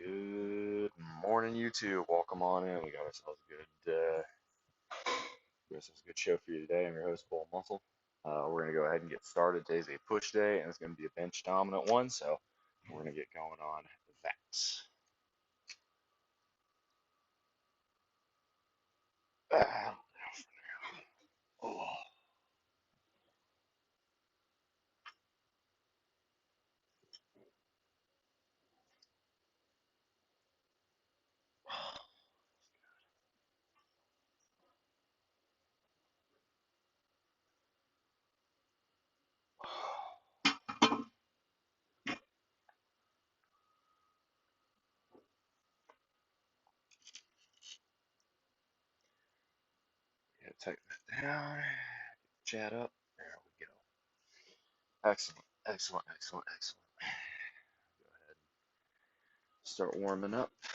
Good morning, YouTube. Welcome on in. We got ourselves a good show for you today. I'm your host, Bull Muscle. We're gonna go ahead and get started. Today's a push day, and it's gonna be a bench dominant one, so we're gonna get going on that. Ah, oh. Yeah, tighten that down. Chat up. There we go. Excellent, excellent, excellent, excellent. Go ahead and start warming up. All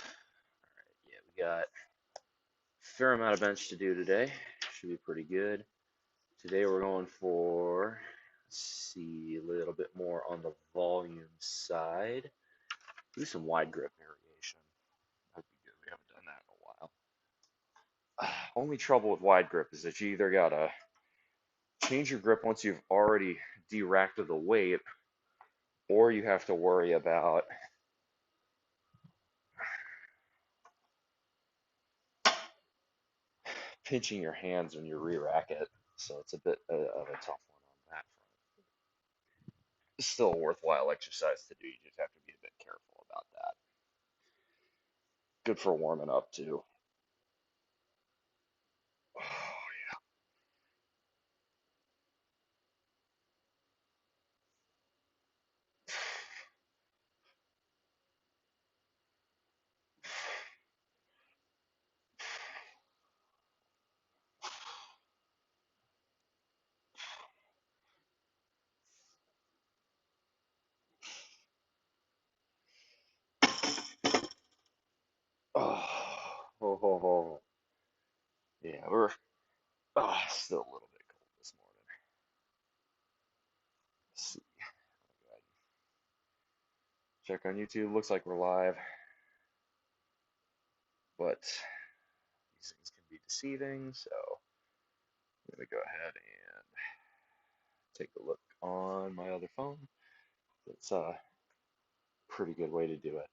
right, yeah, we got fair amount of bench to do today. Should be pretty good. Today we're going for, let's see, a little bit more on the volume side. Do some wide grip variation. That'd be good. We haven't done that in a while. Only trouble with wide grip is that you either gotta change your grip once you've already de-racked the weight, or you have to worry about pinching your hands when you re-rack it. So it's a bit of a tough one on that front. It's still a worthwhile exercise to do. You just have to be a bit careful about that. Good for warming up too. Oh, oh, oh, oh. Yeah, we're still a little bit cold this morning. Let's see. Go ahead and check on YouTube. Looks like we're live, but these things can be deceiving. So I'm gonna go ahead and take a look on my other phone. That's a pretty good way to do it.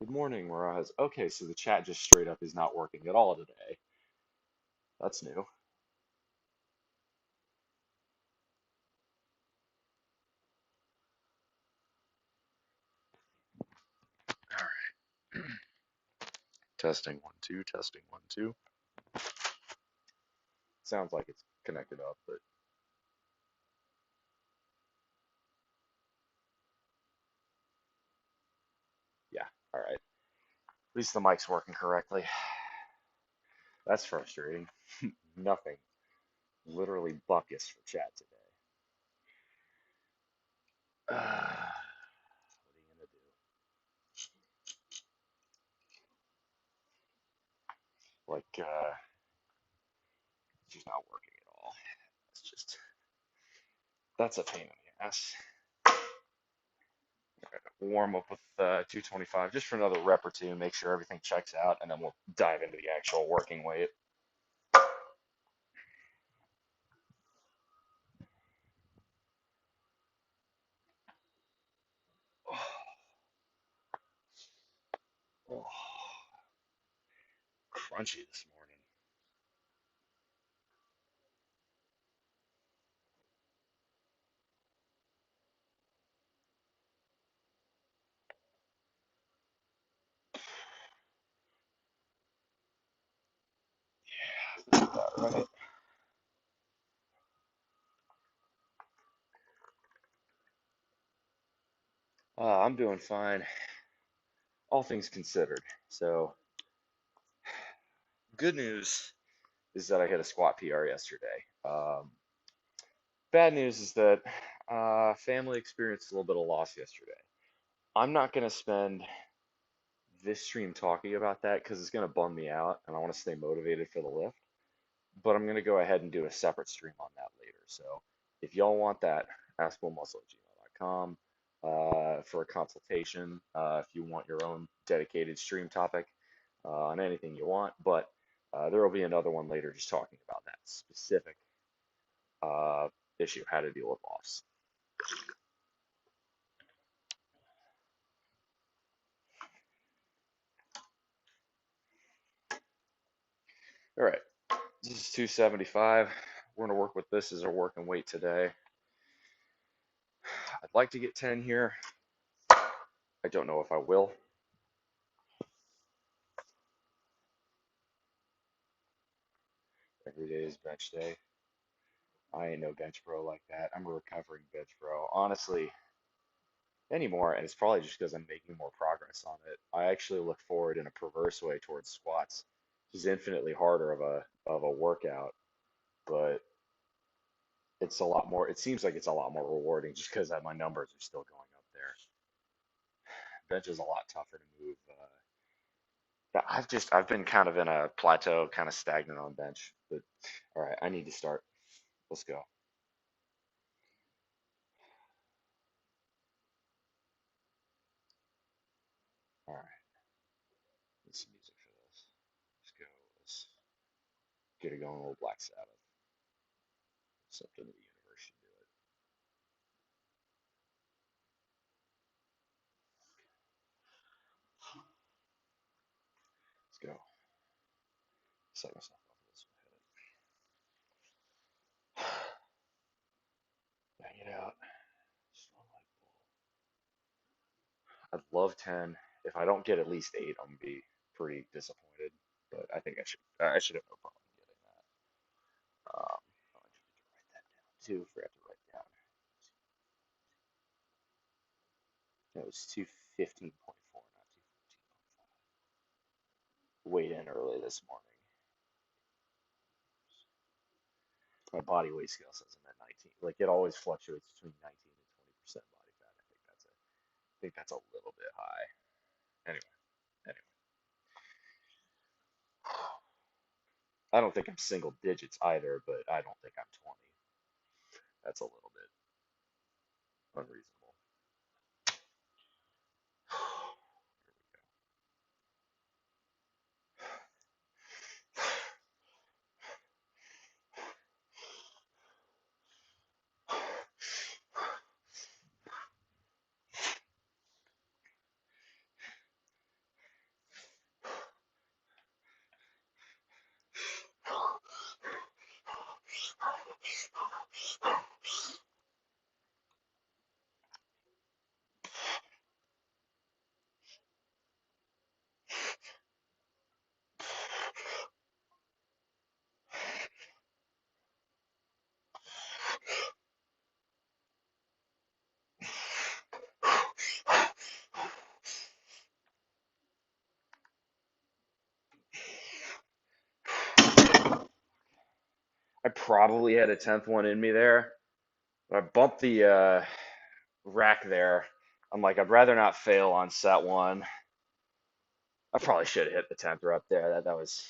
Good morning, Miraz. Okay, so the chat just straight up is not working at all today. That's new. All right. Testing 1 2, testing 1 2. Sounds like it's connected up, but yeah. All right. At least the mic's working correctly. That's frustrating. Nothing. Literally buckets for chat today. What are you gonna do? Like, it's just not working at all. It's just, that's a pain in the ass. Warm up with 225 just for another rep or two, make sure everything checks out, and then we'll dive into the actual working weight. Oh, crunchy this morning. Yeah, about right. I'm doing fine, all things considered. So, good news is that I hit a squat PR yesterday. Bad news is that family experienced a little bit of loss yesterday. I'm not going to spend this stream talking about that because it's going to bum me out and I want to stay motivated for the lift. But I'm going to go ahead and do a separate stream on that later. So if y'all want that, askbullmuscle@gmail.com. for a consultation if you want your own dedicated stream topic on anything you want. But there will be another one later just talking about that specific uh, issue, how to deal with loss. All right, this is 275. We're going to work with this as our working weight today. I'd like to get 10 here. I don't know if I will. Every day is bench day. I ain't no bench bro like that. I'm a recovering bench bro. Honestly, anymore, and it's probably just because I'm making more progress on it. I actually look forward in a perverse way towards squats, which is infinitely harder of a workout, but it's a lot more. It seems like it's a lot more rewarding just because my numbers are still going up there. Bench is a lot tougher to move. Yeah, I've been kind of in a plateau, kind of stagnant on bench. But all right, I need to start. Let's go. All right, let's some music for this. Let's go. Let's get it going. A little Black Sabbath. Something the universe should do it. Let's go. Set myself up for this one. Bang it out. Slow like bull. I'd love 10. If I don't get at least 8, I'm gonna be pretty disappointed. But I think I should have no problem getting that. I need to write that down too. Forgot to write down. It was 215.4, not 214.5. Weighed in early this morning. My body weight scale says I'm at 19. Like it always fluctuates between 19 and 20% body fat. I think that's a little bit high. Anyway, anyway. I don't think I'm single digits either, but I don't think I'm 20. That's a little bit unreasonable. I probably had a 10th one in me there. I bumped the rack there. I'm like, I'd rather not fail on set one. I probably should have hit the 10th rep there. That was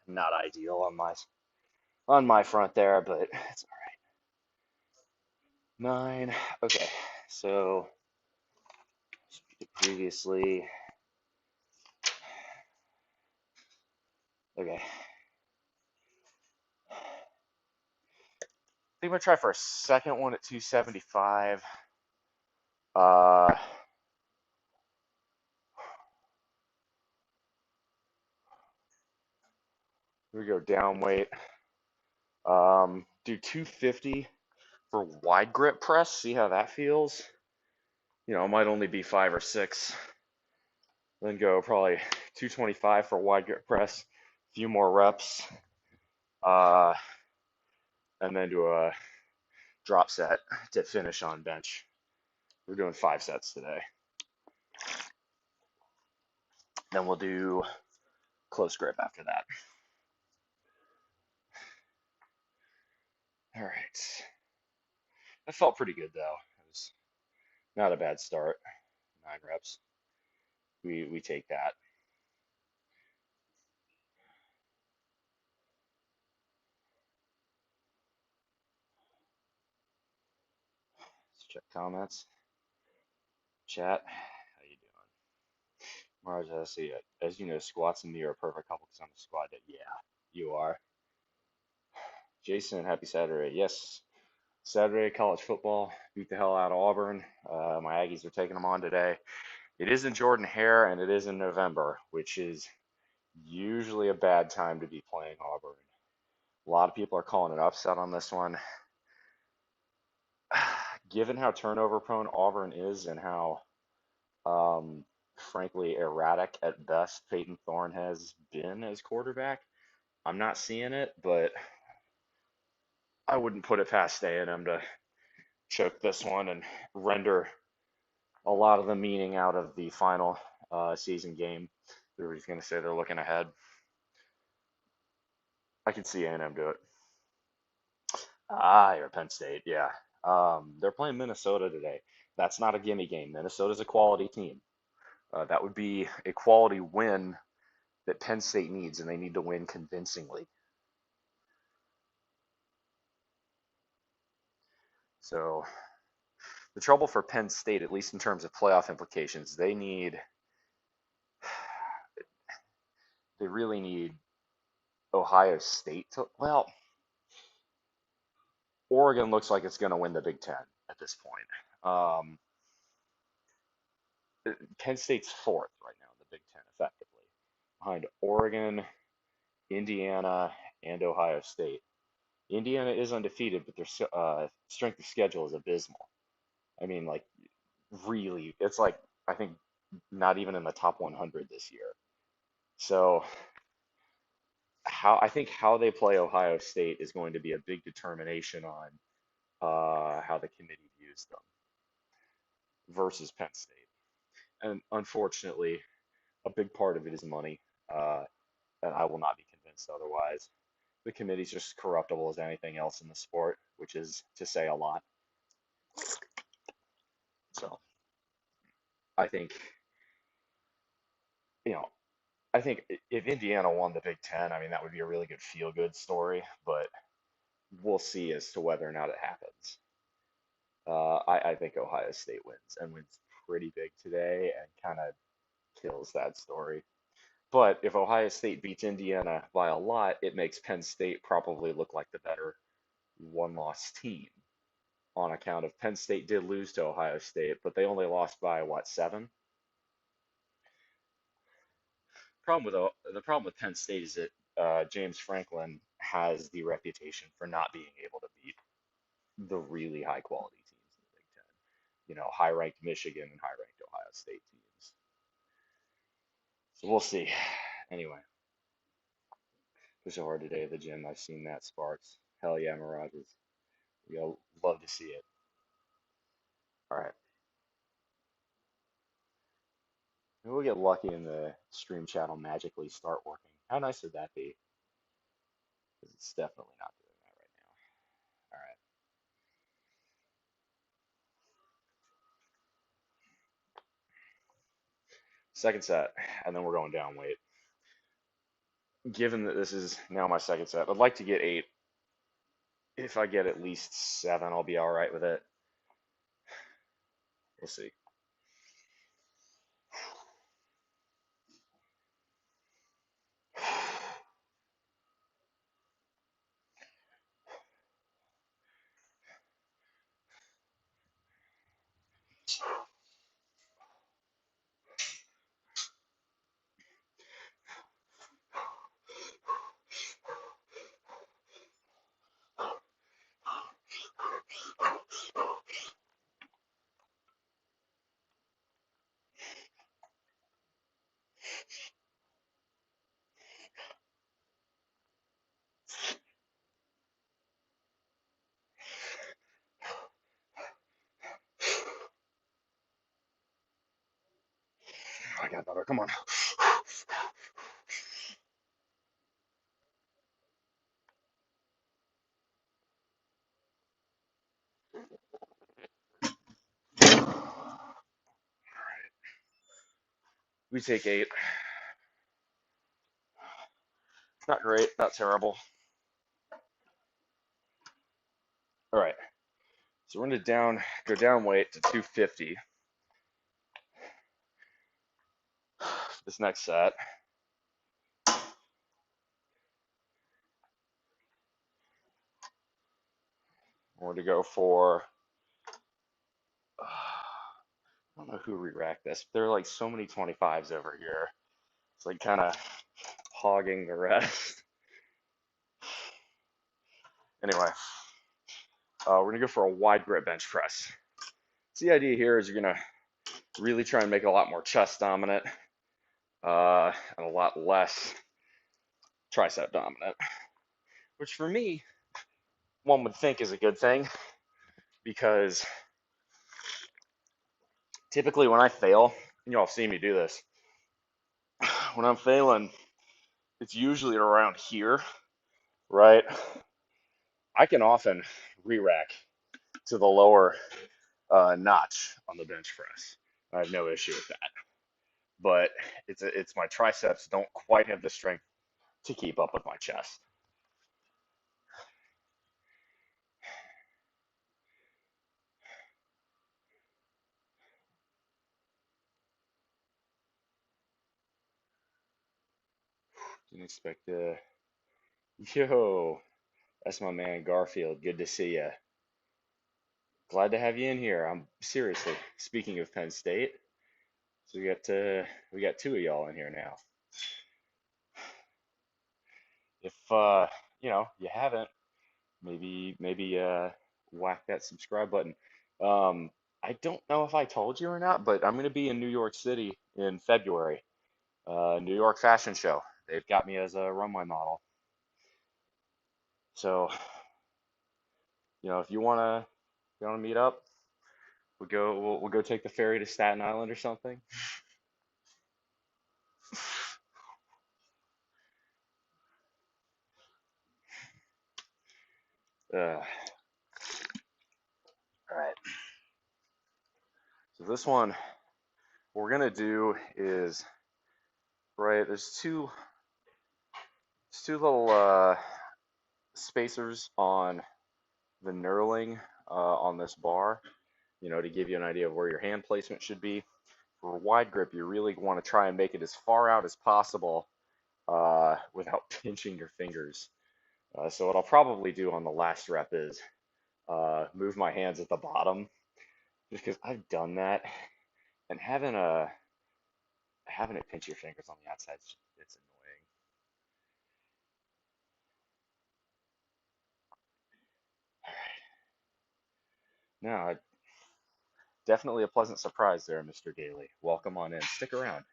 not ideal on my front there, but it's all right. 9. Okay, so previously. Okay. I think I'm gonna try for a second one at 275. Here we go, down weight. Do 250 for wide grip press. See how that feels. It might only be 5 or 6. Then go probably 225 for wide grip press. A few more reps. And then do a drop set to finish on bench. We're doing 5 sets today. Then we'll do close grip after that. All right. That felt pretty good though. It was not a bad start. 9 reps. We take that. Check comments. Chat. How you doing? Mars, I see it. As you know, squats and me are a perfect couple because I'm a squad that, yeah, you are. Jason, happy Saturday. Yes, Saturday, college football. Beat the hell out of Auburn. My Aggies are taking them on today. It is in Jordan Hare and it is in November, which is usually a bad time to be playing Auburn. A lot of people are calling it upset on this one. Given how turnover prone Auburn is and how, frankly, erratic at best Peyton Thorne has been as quarterback, I'm not seeing it, but I wouldn't put it past A&M to choke this one and render a lot of the meaning out of the final season game. Everybody's going to say they're looking ahead. I can see A&M do it. You're Penn State, yeah. They're playing Minnesota today. That's not a gimme game. Minnesota's a quality team. That would be a quality win that Penn State needs, and they need to win convincingly. So the trouble for Penn State, at least in terms of playoff implications, they really need Ohio State to, well, Oregon looks like it's going to win the Big Ten at this point. Penn State's fourth right now in the Big Ten, effectively, behind Oregon, Indiana, and Ohio State. Indiana is undefeated, but their strength of schedule is abysmal. I mean, like, really, it's like, I think, not even in the top 100 this year. So, how they play Ohio State is going to be a big determination on how the committee views them versus Penn State. And unfortunately, a big part of it is money, uh, and I will not be convinced otherwise. The committee's just corruptible as anything else in the sport, which is to say a lot. So I think, you know, I think if Indiana won the Big Ten, I mean, that would be a really good feel-good story, but we'll see as to whether or not it happens. I think Ohio State wins and wins pretty big today and kind of kills that story. But if Ohio State beats Indiana by a lot, it makes Penn State probably look like the better one-loss team on account of Penn State did lose to Ohio State, but they only lost by what, 7? The problem with Penn State is that James Franklin has the reputation for not being able to beat the really high quality teams in the Big Ten. You know, high ranked Michigan and high ranked Ohio State teams. So we'll see. Anyway, it was so hard today at the gym. I've seen Matt Sparks. Hell yeah, Mirages. You'll love to see it. All right. Maybe we'll get lucky and the stream chat will magically start working. How nice would that be? Because it's definitely not doing that right now. All right. Second set, and then we're going down weight. Given that this is now my second set, I'd like to get 8. If I get at least 7, I'll be all right with it. We'll see. I got better. Come on. We take 8. Not great, not terrible. All right. So we're gonna go down weight to 250. This next set. We're gonna go for I don't know who re-racked this. There are like so many 25s over here. It's like kind of hogging the rest. Anyway, we're gonna go for a wide grip bench press. So the idea here is you're gonna really try and make it a lot more chest dominant and a lot less tricep dominant, which for me, one would think is a good thing because typically when I fail, and you all see me do this, when I'm failing, it's usually around here, right? I can often re-rack to the lower notch on the bench press. I have no issue with that. But it's my triceps don't quite have the strength to keep up with my chest. Didn't expect yo, that's my man Garfield. Good to see you. Glad to have you in here. I'm seriously speaking of Penn State. So we got two of y'all in here now. If you haven't, maybe whack that subscribe button. Um, I don't know if I told you or not, but I'm gonna be in New York City in February. New York Fashion Show. They've got me as a runway model. So, if you wanna meet up, we'll go take the ferry to Staten Island or something. All right. So this one, what we're gonna do is right. There's two little spacers on the knurling on this bar. To give you an idea of where your hand placement should be. For a wide grip, you really want to try and make it as far out as possible without pinching your fingers. So what I'll probably do on the last rep is move my hands at the bottom, just because I've done that, and having it pinch your fingers on the outside, it's annoying. All right. No, definitely a pleasant surprise there, Mr. Daly. Welcome on in. Stick around.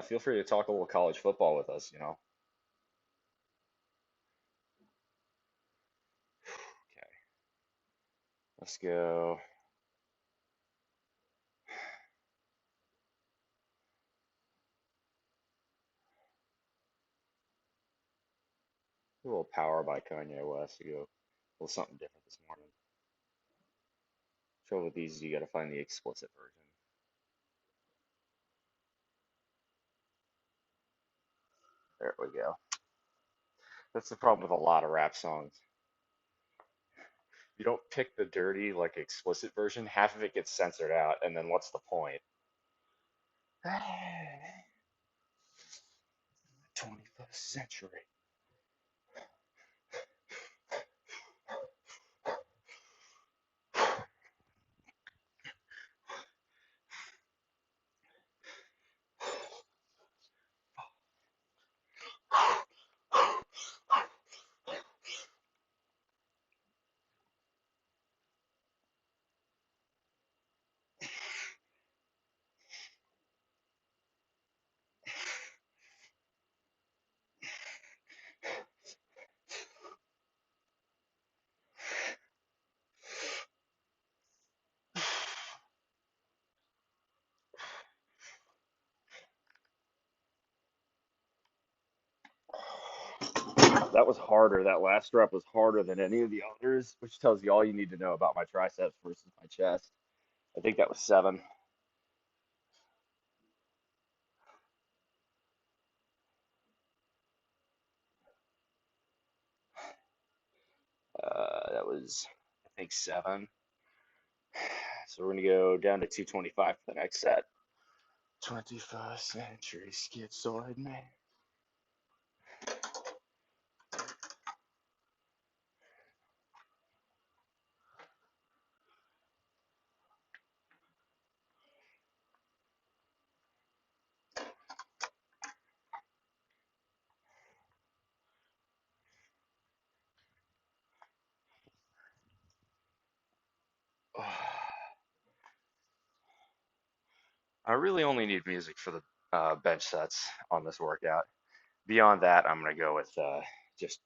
Feel free to talk a little college football with us. Okay, let's go. A little Power by Kanye West to go a little something different this morning. Trouble with these is you got to find the explicit version. There we go. That's the problem with a lot of rap songs. You don't pick the dirty, like explicit version, half of it gets censored out, and then what's the point? 21st century. That was harder. That last rep was harder than any of the others, which tells you all you need to know about my triceps versus my chest. I think that was 7. That was think 7. So we're gonna go down to 225 for the next set. 21st century schizoid man. I really only need music for the bench sets on this workout. Beyond that, I'm gonna go with just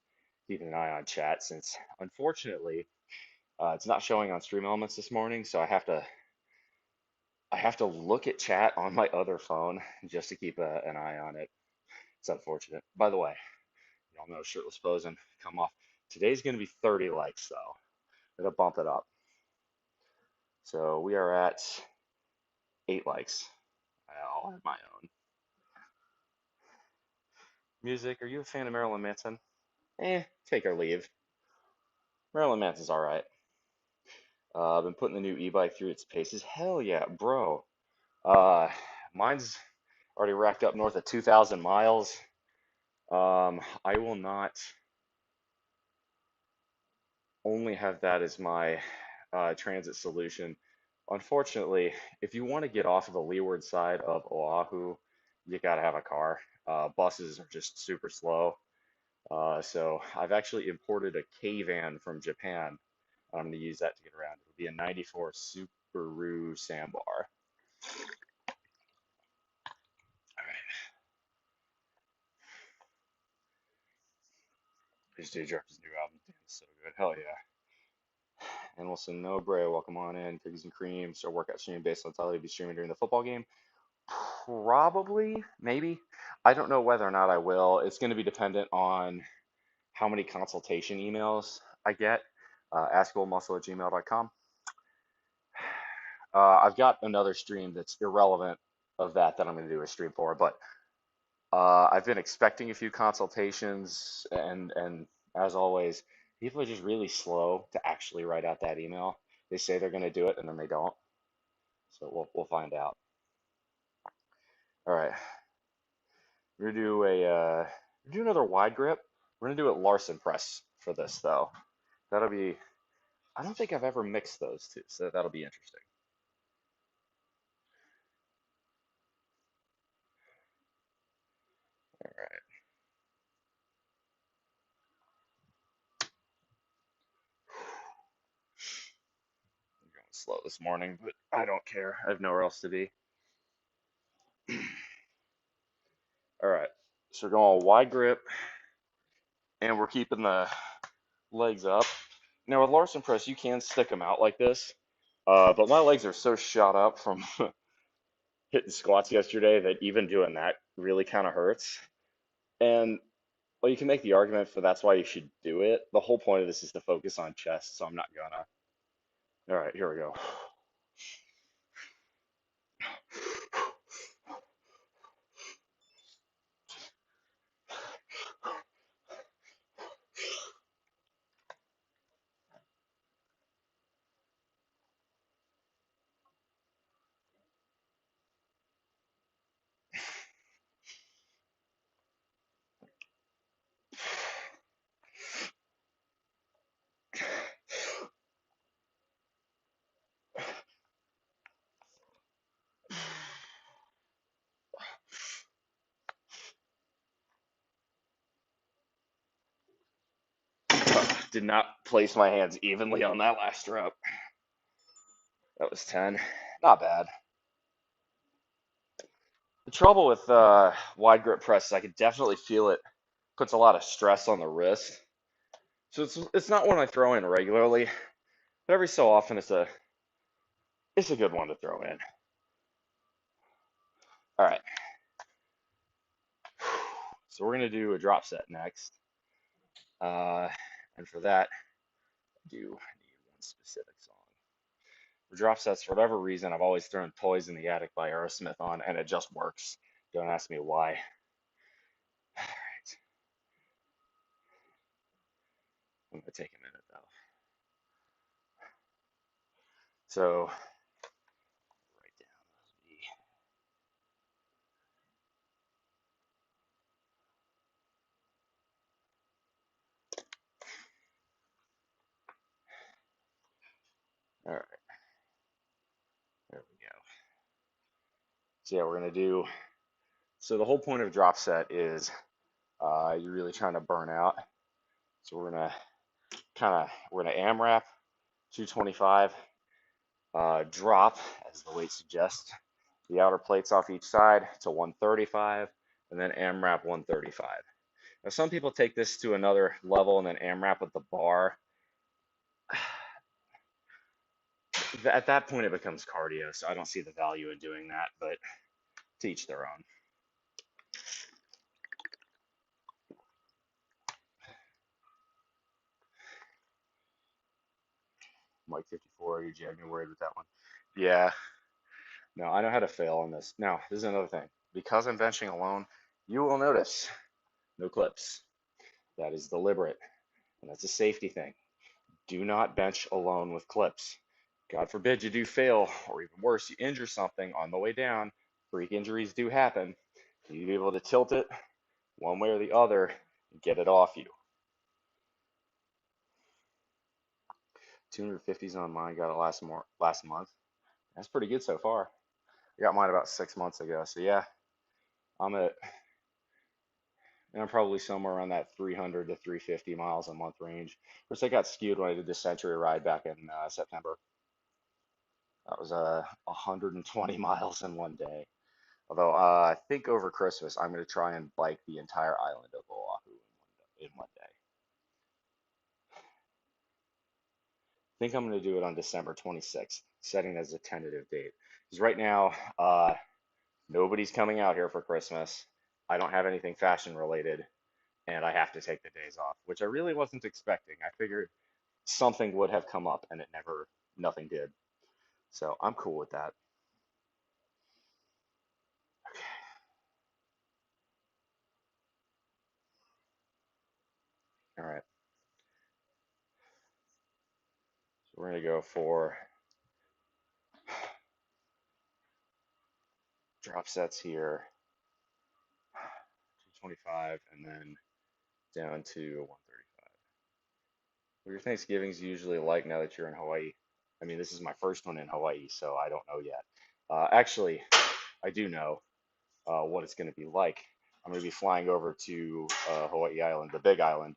keeping an eye on chat since unfortunately it's not showing on Stream Elements this morning, so I have to look at chat on my other phone just to keep an eye on it. It's unfortunate. By the way, y'all know shirtless posing come off. Today's gonna be 30 likes though. It'll bump it up. So we are at 8 likes. I'll have my own. Music, are you a fan of Marilyn Manson? Take or leave. Marilyn Manson's all right. I've been putting the new e-bike through its paces. Hell yeah, bro. Uh, Mine's already racked up north of 2,000 miles. I will not only have that as my transit solution. Unfortunately, if you want to get off of the leeward side of Oahu, you gotta have a car. Buses are just super slow. So I've actually imported a K-van from Japan. I'm going to use that to get around. It'll be a 94 Subaru Sandbar. All right. This dude dropped his new album. Damn, it's so good. Hell yeah. And Wilson Nobre, welcome on in. Cookies and cream. Start workout stream based on Tyler to be streaming during the football game. Probably, maybe. I don't know whether or not I will. It's going to be dependent on how many consultation emails I get. askgoldmuscle@gmail.com. I've got another stream that's irrelevant of that I'm going to do a stream for, but I've been expecting a few consultations, and as always, people are just really slow to actually write out that email. They say they're going to do it, and then they don't. So we'll find out. All right, we're gonna do another wide grip. We're gonna do a Larson press for this though. That'll be. I don't think I've ever mixed those two, so that'll be interesting. All right. I'm going slow this morning, but I don't care. I have nowhere else to be. All right, so we're going wide grip, and we're keeping the legs up. Now with Larson press, you can stick them out like this, but my legs are so shot up from hitting squats yesterday that even doing that really kind of hurts. And well, you can make the argument for that's why you should do it. The whole point of this is to focus on chest, so I'm not gonna. All right, here we go. Did not place my hands evenly on that last rep. That was 10. Not bad. The trouble with wide grip press is I could definitely feel it puts a lot of stress on the wrist. So it's not one I throw in regularly, but every so often it's a good one to throw in. All right. So we're gonna do a drop set next. And for that, I do need one specific song. For drop sets, for whatever reason, I've always thrown Toys in the Attic by Aerosmith on, and it just works. Don't ask me why. All right. I'm gonna take a minute though. So write down all right, there we go. So yeah, we're gonna do. So the whole point of drop set is you're really trying to burn out. So we're gonna AMRAP 225, drop as the weight suggests the outer plates off each side to 135, and then AMRAP 135. Now some people take this to another level and then AMRAP with the bar. At that point it becomes cardio, so I don't see the value in doing that, but to each their own. Mike 54, you jamming worried with that one? Yeah, no, I know how to fail on this. Now, this is another thing. Because I'm benching alone, you will notice no clips. That is deliberate, and that's a safety thing. Do not bench alone with clips. God forbid you do fail, or even worse, you injure something on the way down. Freak injuries do happen. You need to be able to tilt it one way or the other and get it off you. 250s on mine, got it last month. That's pretty good so far. I got mine about 6 months ago, so yeah, I'm at and I'm probably somewhere around that 300 to 350 miles a month range. Of course, I got skewed when I did the Century ride back in September. That was 120 miles in one day. Although I think over Christmas, I'm going to try and bike the entire island of Oahu in one day. I think I'm going to do it on December 26th, setting it as a tentative date. Because right now, nobody's coming out here for Christmas. I don't have anything fashion related, and I have to take the days off, which I really wasn't expecting. I figured something would have come up, and nothing did. So I'm cool with that. Okay, all right. So we're gonna go for drop sets here, 225, and then down to 135. What your Thanksgiving's usually like now that you're in Hawaii? I mean, this is my first one in Hawaii, so I don't know yet. Actually, I do know what it's going to be like. I'm going to be flying over to Hawaii Island, the Big Island,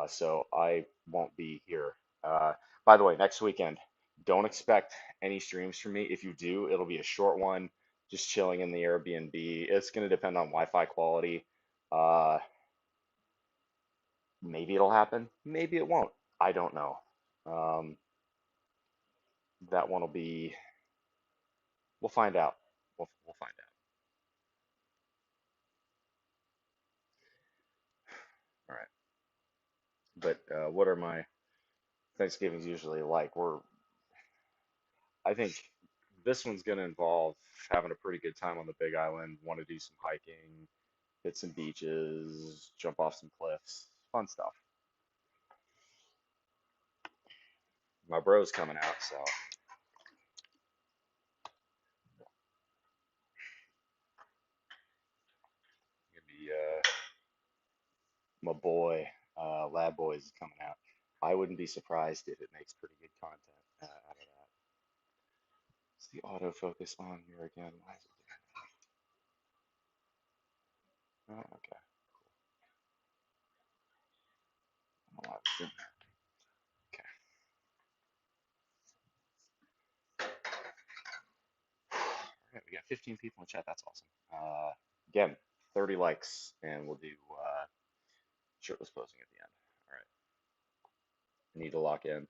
so I won't be here. By the way, next weekend, don't expect any streams from me. If you do, it'll be a short one, just chilling in the Airbnb. It's going to depend on Wi-Fi quality. Uh, Maybe it'll happen, maybe it won't. I don't know. Um, that one will be, we'll find out. We'll find out. All right. But what are my Thanksgivings usually like? I think this one's going to involve having a pretty good time on the Big Island. Want to do some hiking, hit some beaches, jump off some cliffs, fun stuff. My bro's coming out, so gonna be my boy, Lab Boy is coming out. I wouldn't be surprised if it makes pretty good content out of that. Is the autofocus on here again? Why is it doing that? Oh, okay. I don't know why it's doing that. Okay. All right, we got 15 people in chat. That's awesome. Again, 30 likes, and we'll do shirtless posing at the end. All right. I need to lock in.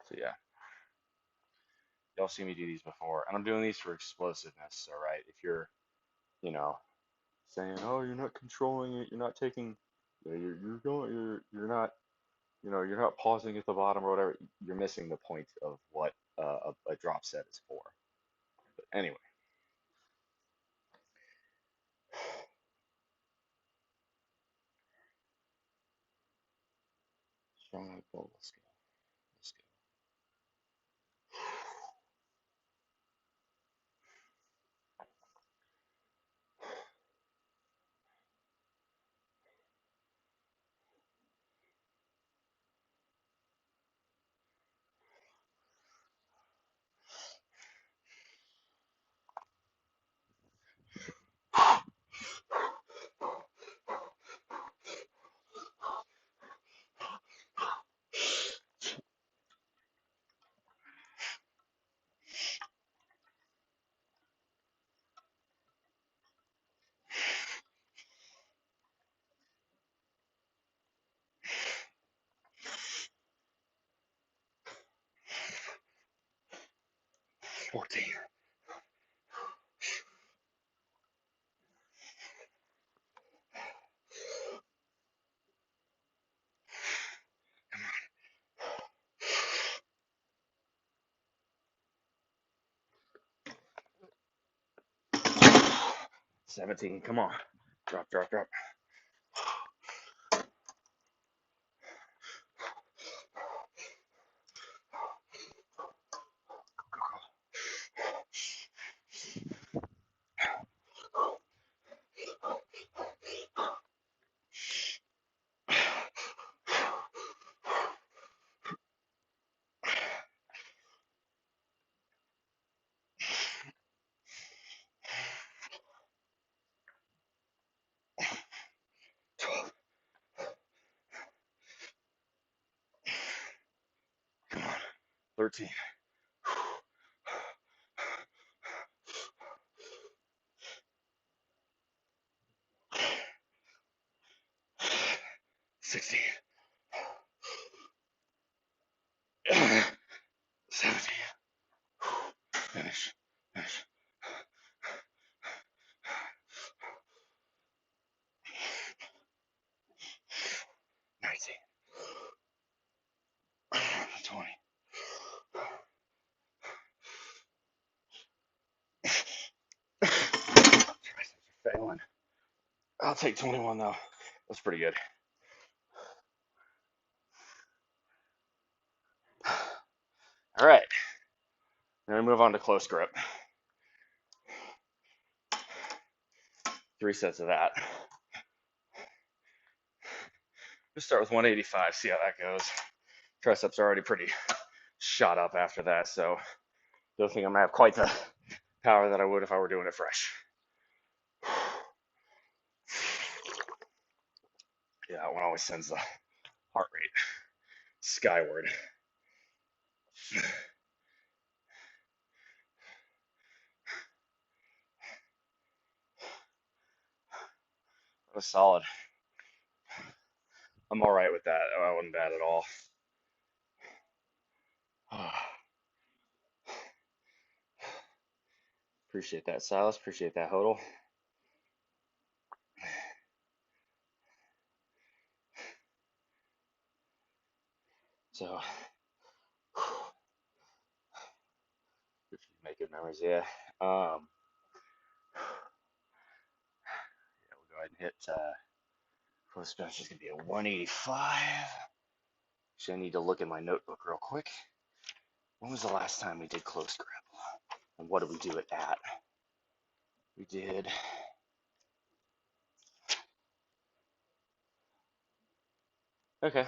So yeah, y'all see me do these before, and I'm doing these for explosiveness. All right. If you're, you know, saying, oh, you're not controlling it, you're not taking, you're going, you're not, you're not pausing at the bottom or whatever. You're missing the point of what a drop set is for. But anyway, Frog bowl. Let's go. Let's go. 14. Come on. 17. Come on. Drop, drop, drop. Go, go. 12. Come on. 13. 16. 17. Finish. Finish. 19. 20. Triceps are failing. I'll take 21 though. That's pretty good. All right. Now we move on to close grip. 3 sets of that. Let's start with 185, see how that goes. Triceps are already pretty shot up after that, so don't think I'm gonna have quite the power that I would if I were doing it fresh. Yeah, that one always sends the heart rate skyward. That was solid. I'm all right with that. That wasn't bad at all. Appreciate that, Silas. Appreciate that, Hodel. So, making memories, yeah. Yeah, we'll go ahead and hit close bench is gonna be a 185. Actually, I need to look in my notebook real quick. When was the last time we did close grip? And what did we do it at? We did. Okay.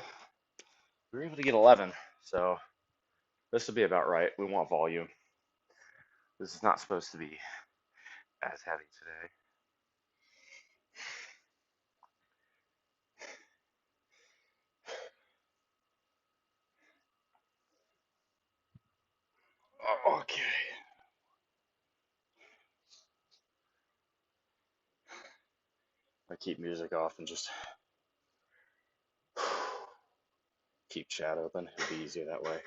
We were able to get 11, so this will be about right. We want volume. This is not supposed to be as heavy today. Okay. I keep music off and just keep chat open. It'll be easier that way.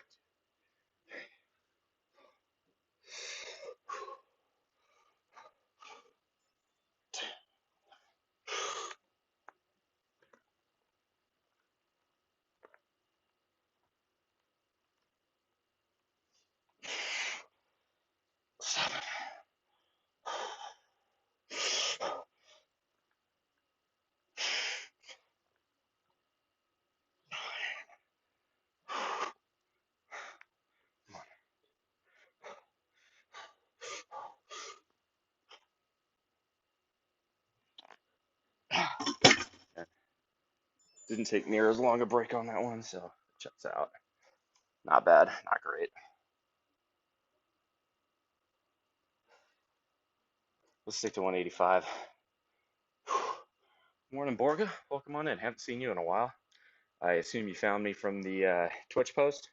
Didn't take near as long a break on that one, so checks out. Not bad, not great. Let's stick to 185. Morning, Borga. Welcome on in. Haven't seen you in a while. I assume you found me from the Twitch post.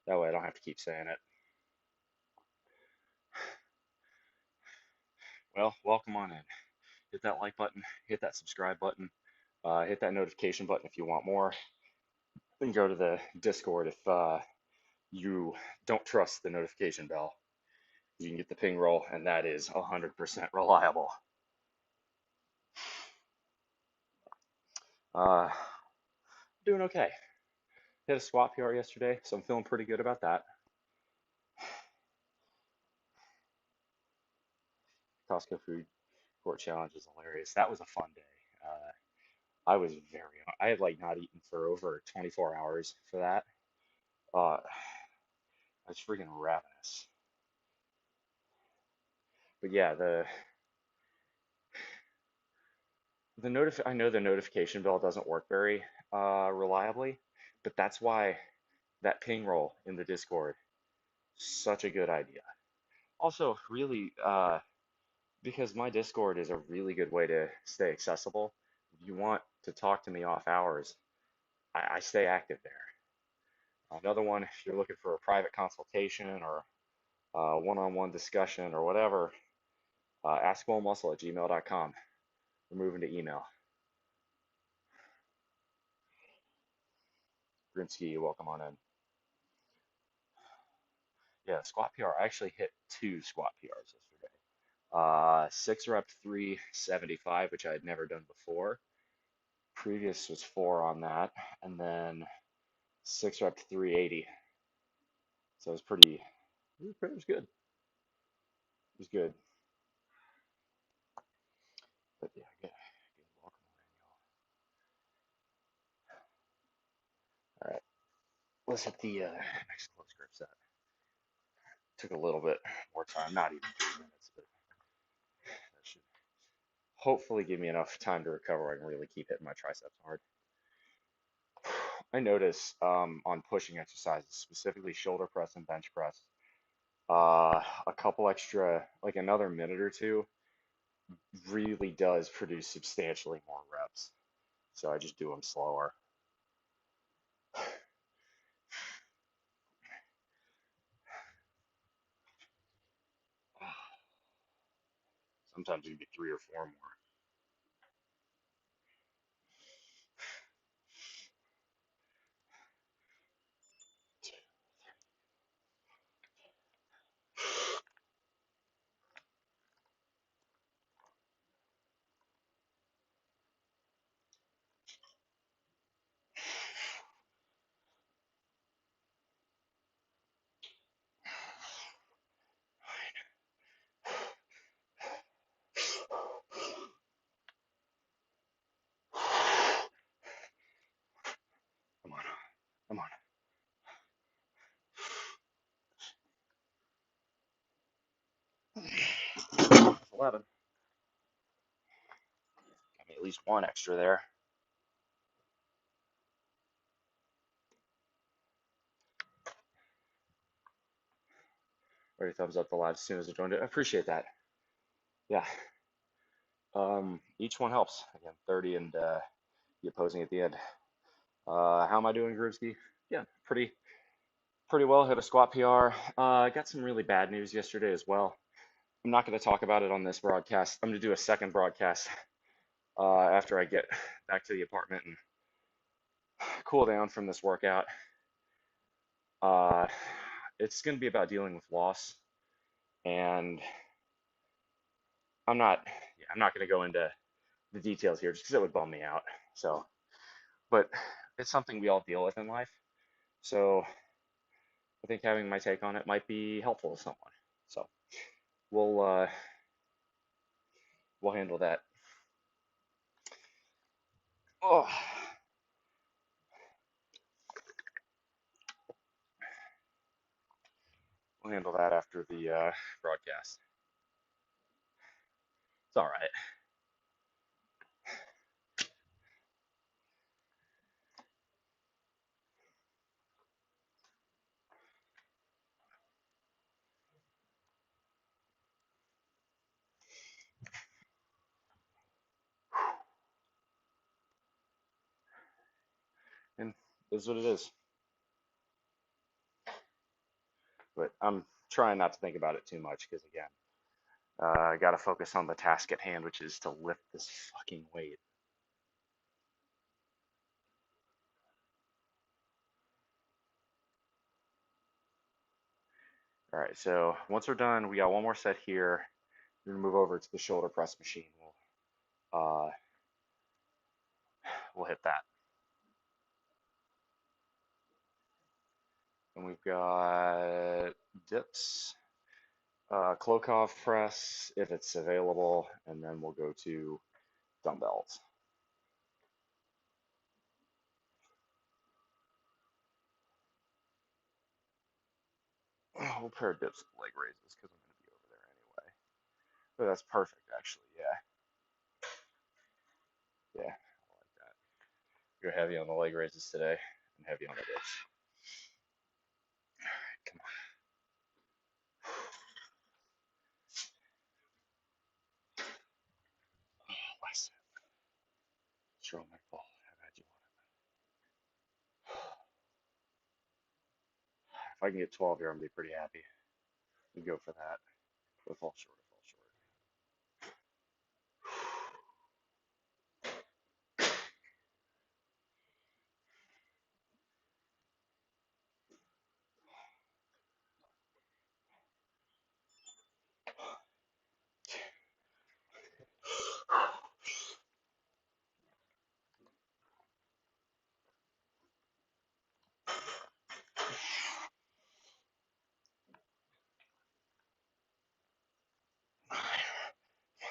That way I don't have to keep saying it. Well, welcome on in. Hit that like button, hit that subscribe button, hit that notification button if you want more. Then go to the Discord if you don't trust the notification bell. You can get the ping roll, and that is 100% reliable. Doing okay. Hit a squat PR yesterday, so I'm feeling pretty good about that. Costco food court challenge is hilarious. That was a fun day. I had like not eaten for over 24 hours for that. I was freaking ravenous. But yeah, I know the notification bell doesn't work very reliably, but that's why that ping roll in the Discord, such a good idea. Also, really, because my Discord is a really good way to stay accessible. If you want to talk to me off hours, I stay active there. Another one, if you're looking for a private consultation or one-on-one discussion or whatever, askwellmuscle@gmail.com. We're moving to email. Grinsky, welcome on in. Yeah, squat PR. I actually hit 2 squat PRs yesterday. 6 rep 375, which I had never done before. Previous was 4 on that, and then 6 rep 380. So it was it was good. It was good. But yeah, good welcome on in, y'all. All right, let's hit the next close grip set. Took a little bit more time, not even 3 minutes, but that should hopefully give me enough time to recover. I can really keep hitting my triceps hard. I notice on pushing exercises, specifically shoulder press and bench press, a couple extra, like another minute or two, really does produce substantially more reps. So I just do them slower. Sometimes you can get 3 or 4 more. Come on, come on. 11. Got me at least 1 extra there. Already thumbs up the live as soon as I joined it. I appreciate that. Yeah. Each one helps. Again, 30 and the opposing at the end. How am I doing, Groovsky? Yeah, pretty well. Hit a squat PR. I got some really bad news yesterday as well. I'm not going to talk about it on this broadcast. I'm going to do a second broadcast after I get back to the apartment and cool down from this workout. It's going to be about dealing with loss, and I'm not going to go into the details here just because it would bum me out. So, but it's something we all deal with in life. So I think having my take on it might be helpful to someone. So we'll handle that. Oh, we'll handle that after the broadcast. It's all right. And it is what it is. But I'm trying not to think about it too much because, again, I got to focus on the task at hand, which is to lift this fucking weight. All right, so once we're done, we got one more set here. We're gonna move over to the shoulder press machine. We'll hit that. And we've got dips, Klokov press if it's available, and then we'll go to dumbbells. We'll pair dips with leg raises because I'm going to be over there anyway. But that's perfect, actually. Yeah, yeah, I like that. You're heavy on the leg raises today and heavy on the dips. All right, come on. Oh, last set. Sure, my fault. How bad you want it? If I can get 12 here, I'm gonna be pretty happy. We go for that. If I fall short, I fall short.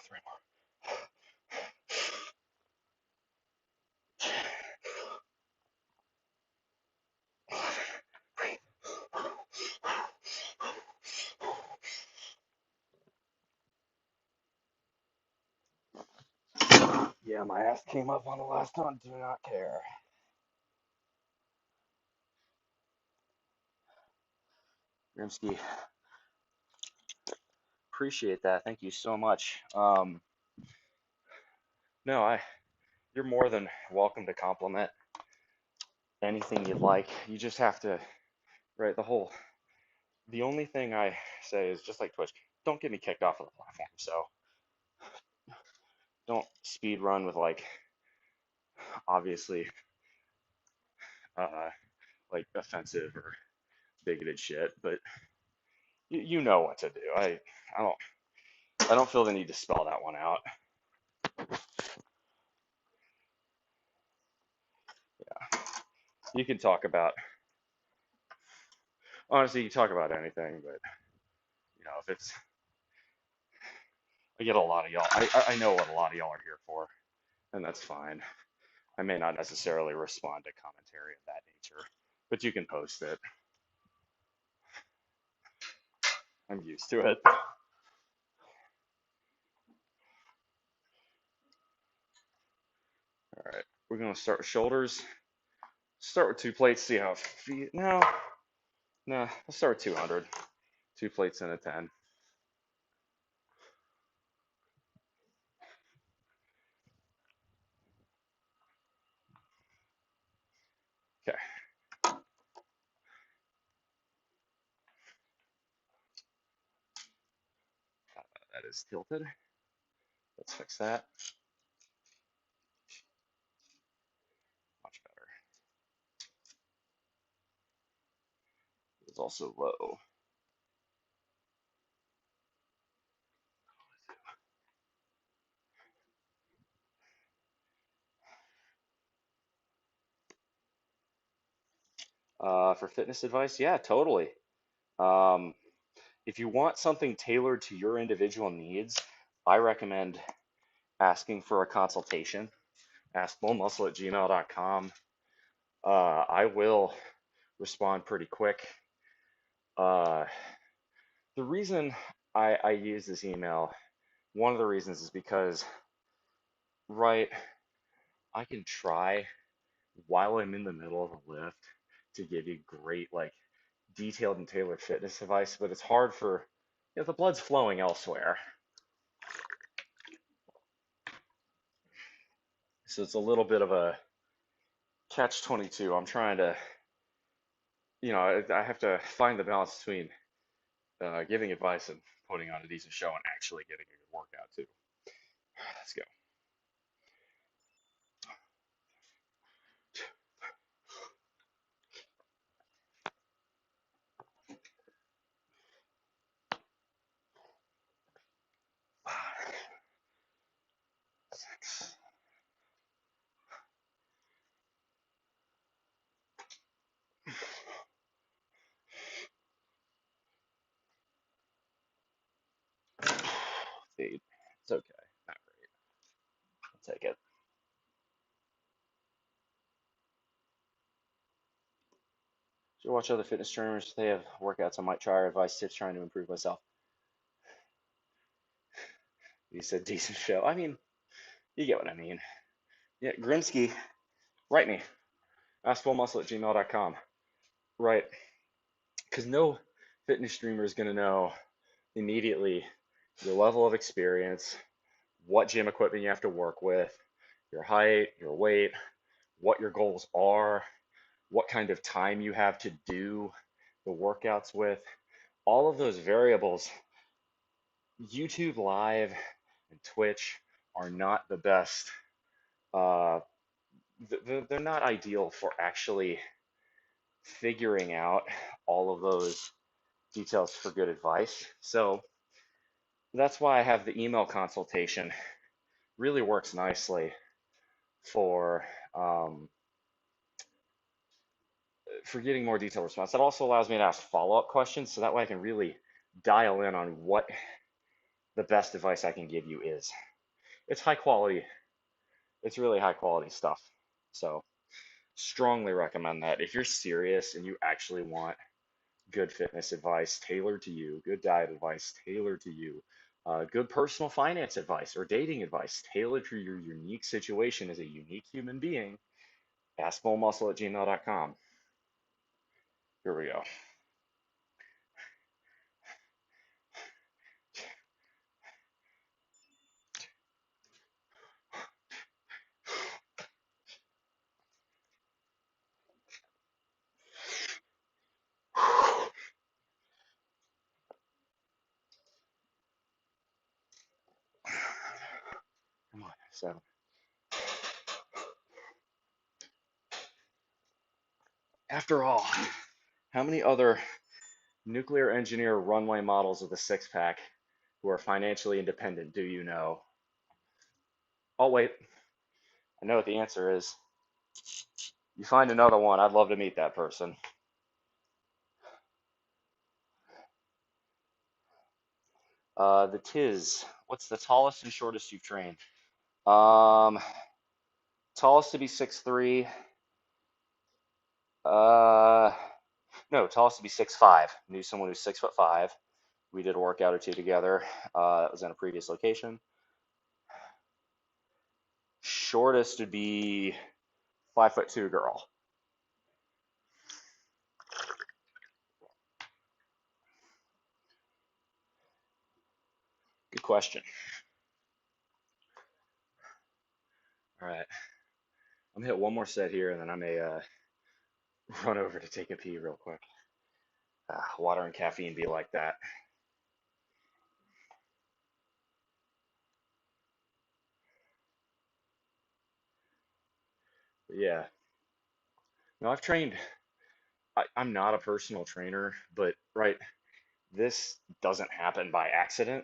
Three more. Yeah, my ass came up on the last one. Do not care. Grimsky, appreciate that. Thank you so much. No, you're more than welcome to compliment anything you'd like. You just have to, right? The only thing I say is just like Twitch, don't get me kicked off of the platform. So don't speed run with like obviously uh like offensive or bigoted shit, but you know what to do. I don't I don't feel the need to spell that one out. Yeah, you can talk about honestly, you talk about anything, but if it's I get a lot of y'all. I know what a lot of y'all are here for, and that's fine. I may not necessarily respond to commentary of that nature, but you can post it. I'm used to it. All right, we're gonna start with shoulders. Start with 2 plates. See how it feels. No, let's start with 200. 2 plates and a 10. Okay, that is tilted. Let's fix that. Much better. It's also low. For fitness advice, yeah, totally. Um, if you want something tailored to your individual needs, I recommend asking for a consultation, askbullmuscle@gmail.com. I will respond pretty quick. Uh, the reason I use this email, one of the reasons is because, right, I can try while I'm in the middle of a lift to give you great, like, detailed and tailored fitness advice, but it's hard for, the blood's flowing elsewhere. So it's a little bit of a catch-22. I'm trying to, I have to find the balance between giving advice and putting on a decent show and actually getting a good workout too. Let's go. Dude, it's okay. Not great. I'll take it. Should watch other fitness trainers. They have workouts I might try or advice tips trying to improve myself. You said decent show. I mean, you get what I mean. Yeah, Grimsky, write me. askfullmuscle@gmail.com. Right. Because no fitness streamer is going to know immediately your level of experience, what gym equipment you have to work with, your height, your weight, what your goals are, what kind of time you have to do the workouts with. All of those variables, YouTube Live and Twitch are not the best. Uh, they're not ideal for actually figuring out all of those details for good advice. So that's why I have the email consultation. Really works nicely for for getting more detailed response. That also allows me to ask follow-up questions, so that way I can really dial in on what the best advice I can give you is. It's high quality. It's really high quality stuff. So strongly recommend that. If you're serious and you actually want good fitness advice tailored to you, good diet advice tailored to you, good personal finance advice or dating advice tailored to your unique situation as a unique human being, askfullmuscle@gmail.com. Here we go. Come on, 7. After all, how many other nuclear engineer runway models of the six pack who are financially independent do you know? Oh, wait. I know what the answer is. You find another one. I'd love to meet that person. The Tiz. What's the tallest and shortest you've trained? Um, Tallest to be 6'3". No, tallest to be 6'5". Knew someone who's 6'5". We did a workout or two together. That was in a previous location. Shortest would be 5'2" girl. Good question. All right, I'm gonna hit one more set here, and then I may run over to take a pee real quick. Water and caffeine be like that. But yeah, no, I've trained. I'm not a personal trainer, but right, this doesn't happen by accident.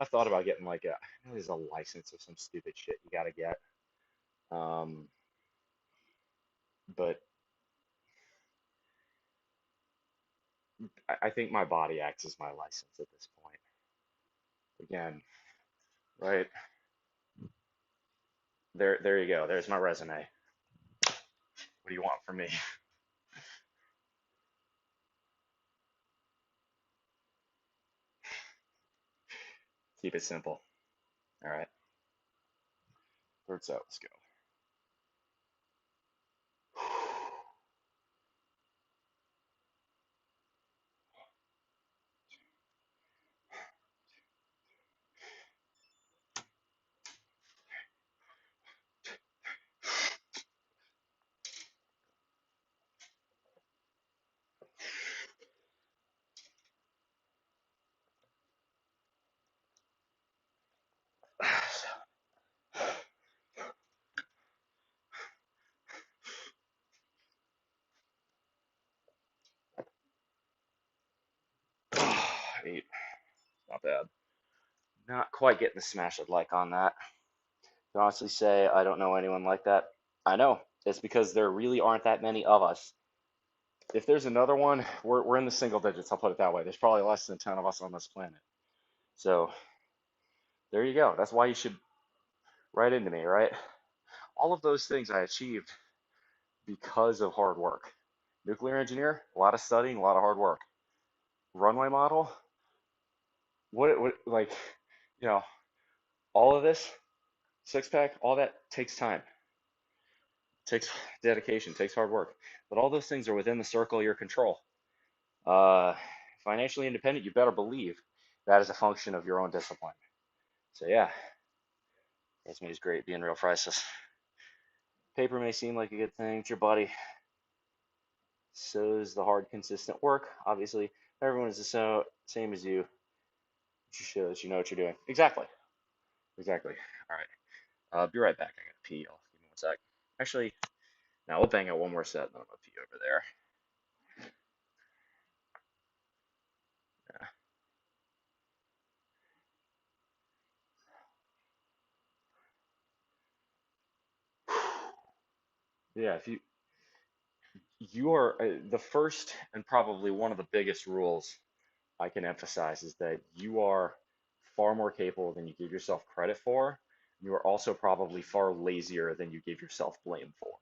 I thought about getting like there's a license or some stupid shit you gotta get. Um, but I think my body acts as my license at this point. Again, right? There you go. There's my resume. What do you want from me? Keep it simple. All right. Third set. Let's go. Eight. Not bad. Not quite getting the smash I'd like on that. To honestly say, I don't know anyone like that. I know. It's because there really aren't that many of us. If there's another one, we're in the single digits, I'll put it that way. There's probably less than 10 of us on this planet. So there you go. That's why you should write into me, right? All of those things I achieved because of hard work. Nuclear engineer, a lot of studying, a lot of hard work. Runway model, what like, you know, all of this, six pack, all that takes time, takes dedication, takes hard work. But all those things are within the circle of your control. Uh, Financially independent, you better believe that is a function of your own discipline. So yeah, resume is great, being real priceless. Paper may seem like a good thing, it's your body. So is the hard, consistent work. Obviously, everyone is the same as you. You show that you know what you're doing. Exactly. Exactly. All right. Be right back. I gotta pee. I'll give me one sec. Actually, now we'll bang out one more set, and then I'm gonna pee over there. Yeah. If you are the first and probably one of the biggest rules I can emphasize is that you are far more capable than you give yourself credit for. You are also probably far lazier than you give yourself blame for.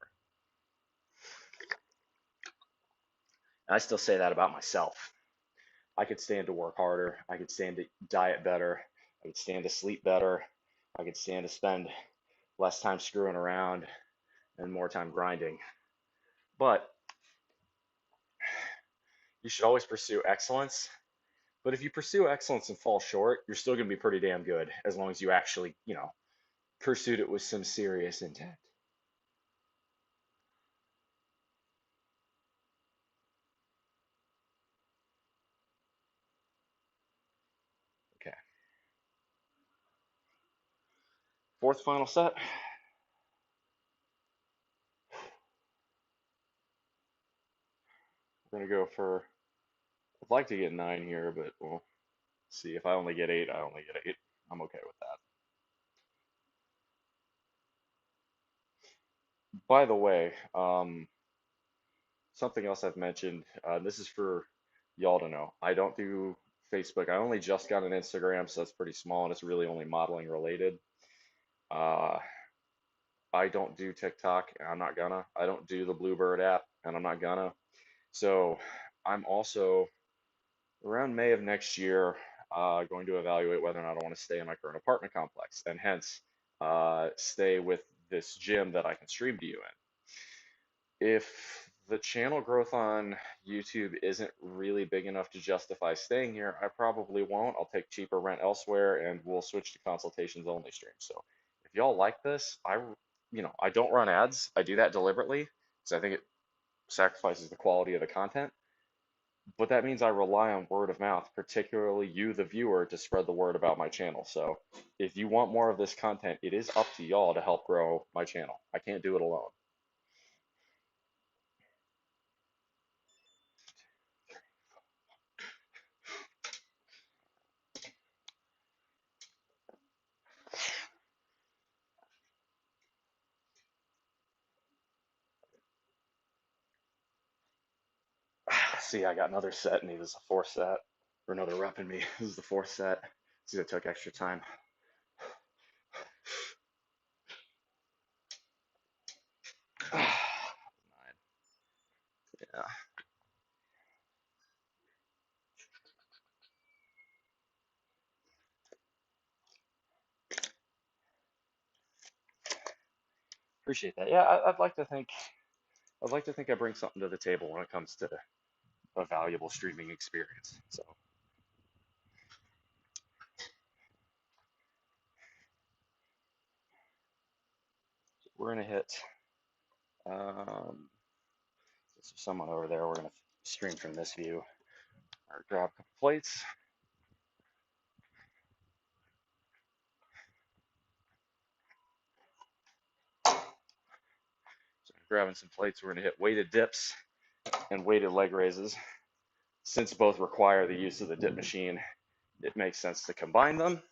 And I still say that about myself. I could stand to work harder. I could stand to diet better. I could stand to sleep better. I could stand to spend less time screwing around and more time grinding. But you should always pursue excellence. But if you pursue excellence and fall short, you're still going to be pretty damn good as long as you actually, pursued it with some serious intent. Okay. Fourth final set. We're going to go for, I'd like to get nine here, but we'll see. If I only get eight, I only get eight. I'm okay with that. By the way, something else I've mentioned, this is for y'all to know. I don't do Facebook. I only just got an Instagram, so that's pretty small, and it's really only modeling related. Uh, I don't do TikTok, and I'm not gonna. I don't do the Bluebird app, and I'm not gonna. So I'm also around May of next year going to evaluate whether or not I want to stay in my current apartment complex, and hence stay with this gym that I can stream to you in. If the channel growth on YouTube isn't really big enough to justify staying here, I probably won't. I'll take cheaper rent elsewhere and we'll switch to consultations only stream. So if y'all like this, I don't run ads. I do that deliberately because I think it sacrifices the quality of the content. But that means I rely on word of mouth, particularly you, the viewer, to spread the word about my channel. So if you want more of this content, it is up to y'all to help grow my channel. I can't do it alone. See, I got another set, and this is a fourth set, or another rep in me. This is the fourth set. See, it took extra time. Yeah. Appreciate that. Yeah, I'd like to think I bring something to the table when it comes to a valuable streaming experience. So we're gonna hit there's someone over there. We're gonna stream from this view or grab a couple plates. So grabbing some plates, we're gonna hit weighted dips and weighted leg raises. Since both require the use of the dip machine, it makes sense to combine them.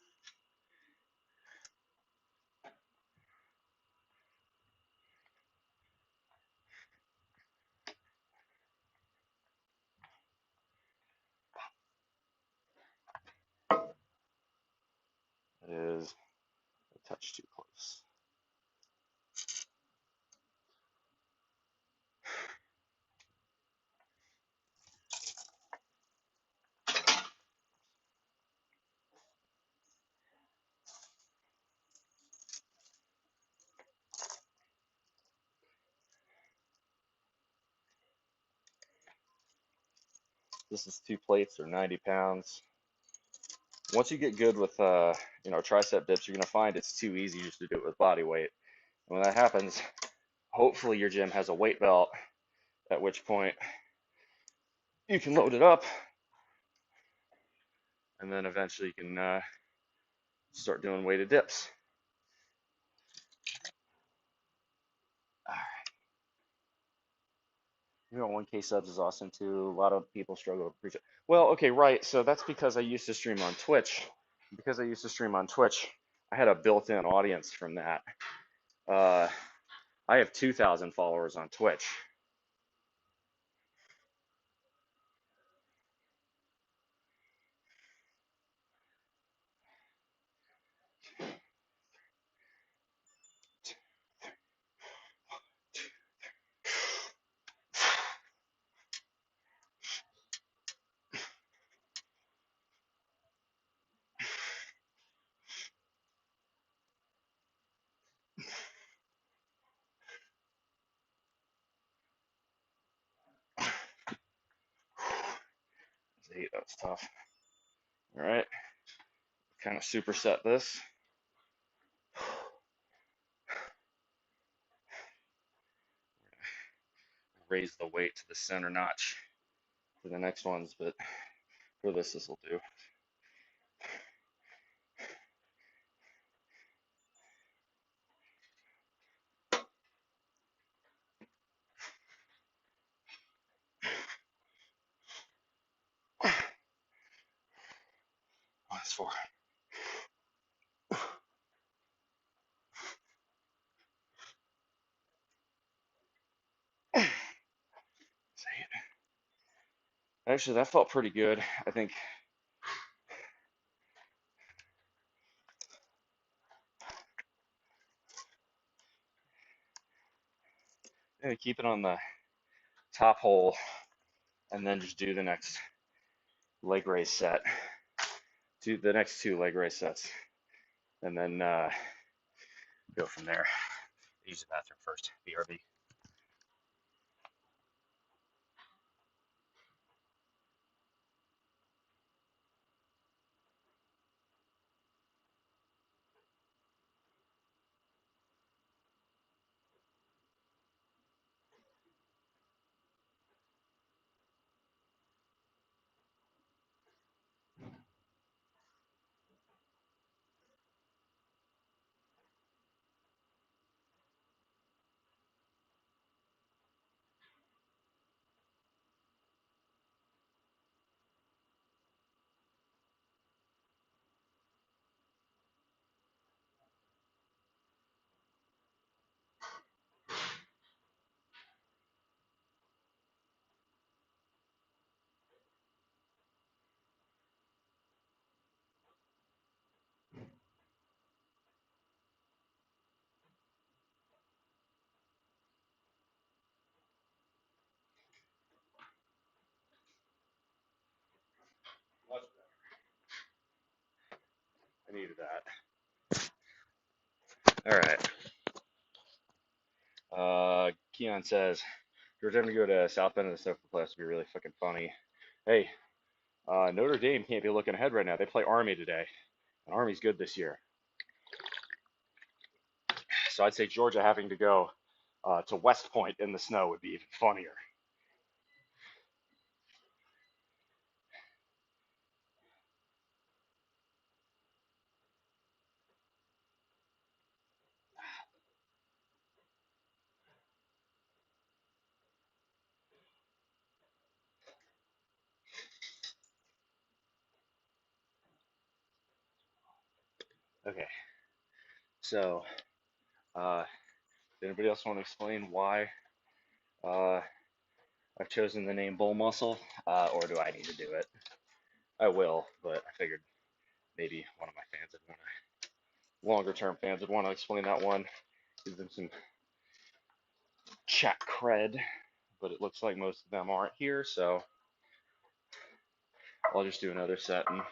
It is a touch too close. This is 2 plates or 90 pounds. Once you get good with tricep dips, you're gonna find it's too easy just to do it with body weight. And when that happens, hopefully your gym has a weight belt, at which point you can load it up, and then eventually you can start doing weighted dips. All right. 1K subs is awesome too. A lot of people struggle to preach it. Well, okay, right. So that's because I used to stream on Twitch. Because I used to stream on Twitch, I had a built-in audience from that. I have 2,000 followers on Twitch. That's 8. That's tough. All right. Kind of superset this. Raise the weight to the center notch for the next ones, but for this will do. That's 4. That's 8. Actually, that felt pretty good. I think keep it on the top hole and then just do the next leg raise set. Do the next 2 leg raise sets, and then go from there. Use the bathroom first. BRB. that. All right. Keon says, Georgia going to go to South Bend in the Snowflake class would be really fucking funny. Hey, Notre Dame can't be looking ahead right now. They play Army today, and Army's good this year. So I'd say Georgia having to go to West Point in the snow would be even funnier. Okay, so does anybody else want to explain why I've chosen the name Bull Muscle, or do I need to do it? I will, but I figured maybe one of my fans would want to, longer term fans would want to explain that one, give them some chat cred, but it looks like most of them aren't here, so I'll just do another set, and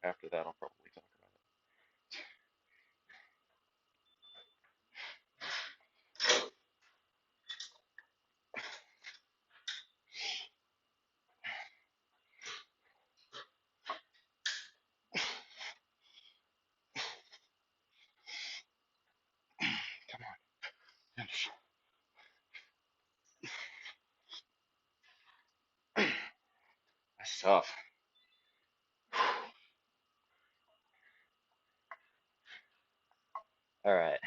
after that I'll probably talk about it. Come on, finish. That's tough. All right.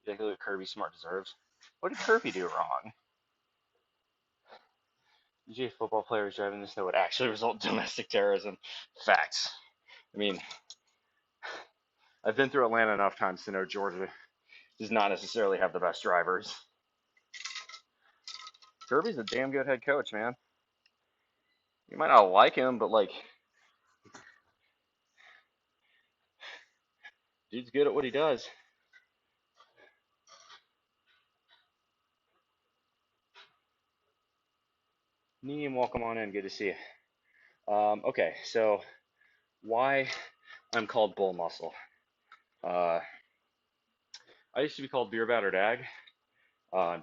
Exactly what Kirby Smart deserves. What did Kirby do wrong? UGA football players driving the snow would actually result in domestic terrorism. Facts. I mean, I've been through Atlanta enough times to know Georgia does not necessarily have the best drivers. Kirby's a damn good head coach, man. You might not like him, but like, dude's good at what he does. Neem, welcome on in. Good to see you. Okay, so why I'm called Bull Muscle. I used to be called Beer Battered Ag,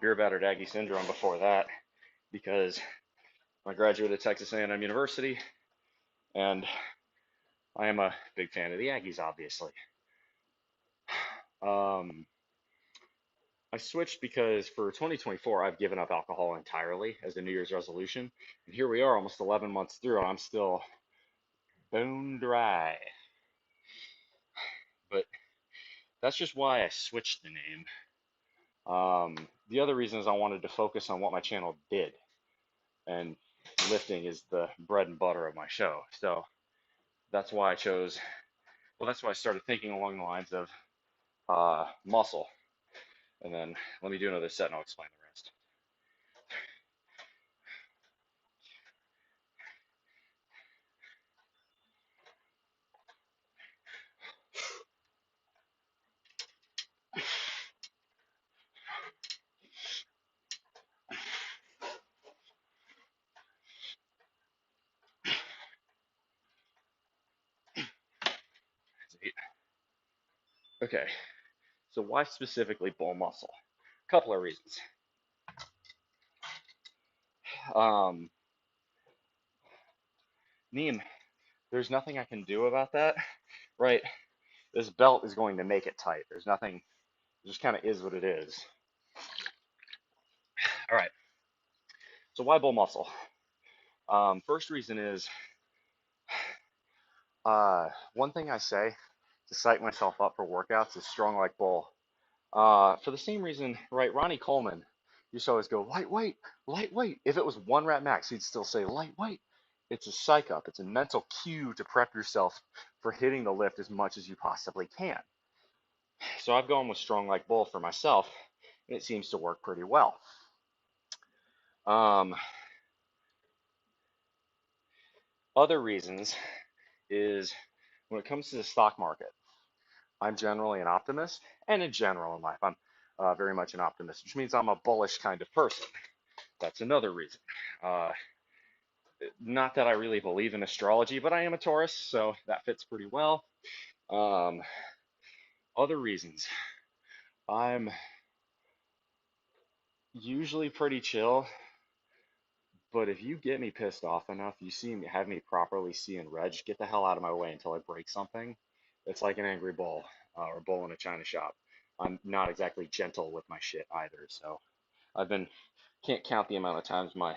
Beer Battered Aggie Syndrome before that, because I graduated Texas A&M University, and I am a big fan of the Aggies, obviously. I switched because for 2024, I've given up alcohol entirely as a New Year's resolution. And here we are almost 11 months through, and I'm still bone dry. But that's just why I switched the name. The other reason is I wanted to focus on what my channel did. And lifting is the bread and butter of my show. So that's why I chose, well, that's why I started thinking along the lines of muscle. And then let me do another set and I'll explain the rest. Okay, so why specifically bull muscle? A couple of reasons. Neem, there's nothing I can do about that, right? This belt is going to make it tight. There's nothing, it just kind of is what it is. All right, so why bull muscle? First reason is, one thing I say to psych myself up for workouts is strong like bull. For the same reason, right, Ronnie Coleman used to always go, lightweight, lightweight. If it was one rep max, he'd still say lightweight. It's a psych up. It's a mental cue to prep yourself for hitting the lift as much as you possibly can. So I've gone with strong like bull for myself, and it seems to work pretty well. Other reasons is when it comes to the stock market, I'm generally an optimist, and in general in life, I'm very much an optimist, which means I'm a bullish kind of person. That's another reason. Not that I really believe in astrology, but I am a Taurus, so that fits pretty well. Um, Other reasons. I'm usually pretty chill, but if you get me pissed off enough, you see me have me properly see in red, just get the hell out of my way until I break something. It's like an angry bull, or a bull in a china shop. I'm not exactly gentle with my shit either, so I've been can't count the amount of times my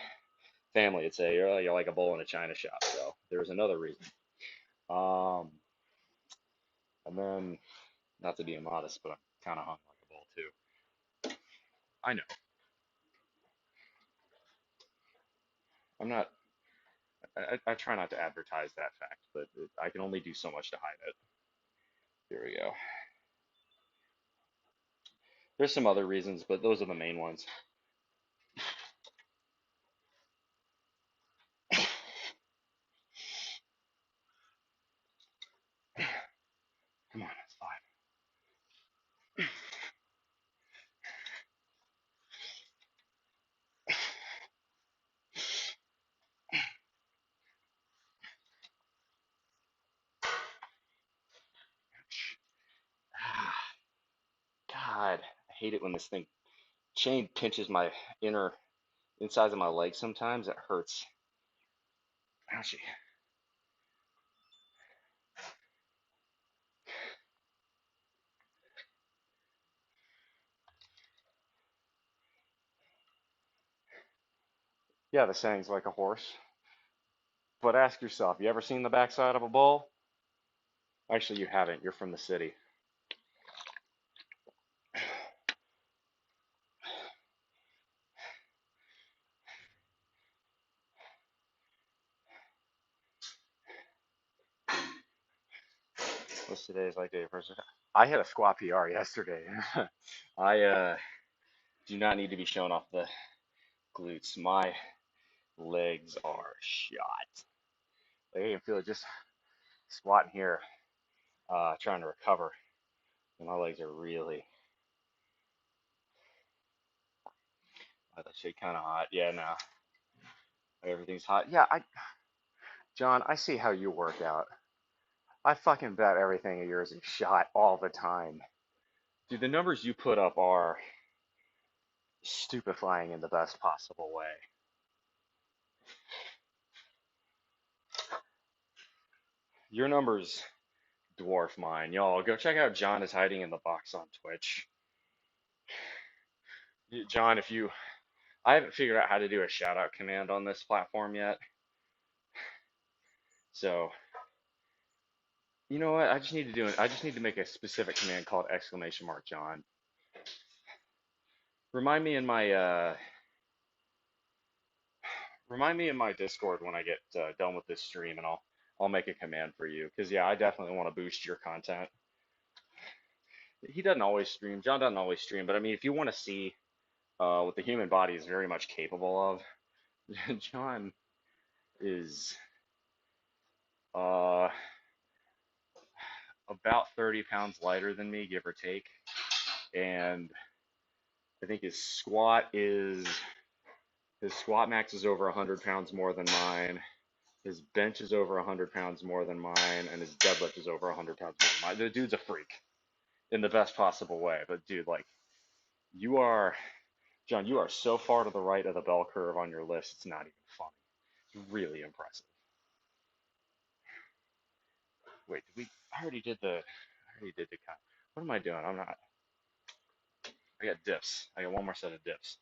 family would say you're like a bull in a china shop. So there's another reason. Um, and then not to be immodest, but I'm kind of hung like a bull too. I know. I'm not. I try not to advertise that fact, but I can only do so much to hide it. Here we go. There's some other reasons, but those are the main ones. Come on, it's fine. God, I hate it when this thing chain pinches my inner insides of my legs sometimes. It hurts. Ouchie. Yeah, the saying's like a horse. But ask yourself, you ever seen the backside of a bull? Actually, you haven't. You're from the city. What's today's like day first? I had a squat PR yesterday. I do not need to be showing off the glutes. My legs are shot. Like, I can feel it just squatting here, trying to recover. And my legs are really, that shit kind of hot. Yeah, no, everything's hot. Yeah, John, I see how you work out. I fucking bet everything of yours is shot all the time. Dude, the numbers you put up are stupefying in the best possible way. Your numbers dwarf mine. Y'all, go check out John is Hiding in the Box on Twitch. John, if you, I haven't figured out how to do a shout out command on this platform yet. So, you know what? I just need to do it. I just need to make a specific command called exclamation mark John. Remind me in my remind me in my Discord when I get done with this stream, and I'll make a command for you. Cause yeah, I definitely want to boost your content. He doesn't always stream. John doesn't always stream, but I mean, if you want to see what the human body is very much capable of, John is uh about 30 pounds lighter than me, give or take, and I think his squat max is over 100 pounds more than mine. His bench is over 100 pounds more than mine, and his deadlift is over 100 pounds more than mine. The dude's a freak in the best possible way. But dude, like, you are, John, you are so far to the right of the bell curve on your list, it's not even funny. It's really impressive. Wait, did we? I already did the count. What am I doing? I'm not. I got dips. I got one more set of dips.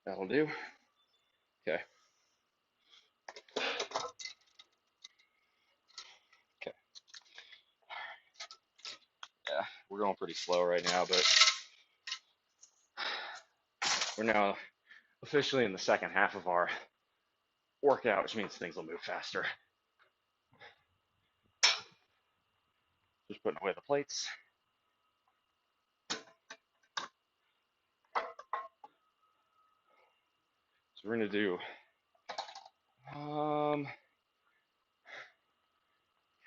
That'll do. Okay. Okay. Yeah, we're going pretty slow right now, but we're now officially in the second half of our workout, which means things will move faster. Just putting away the plates. we're gonna do I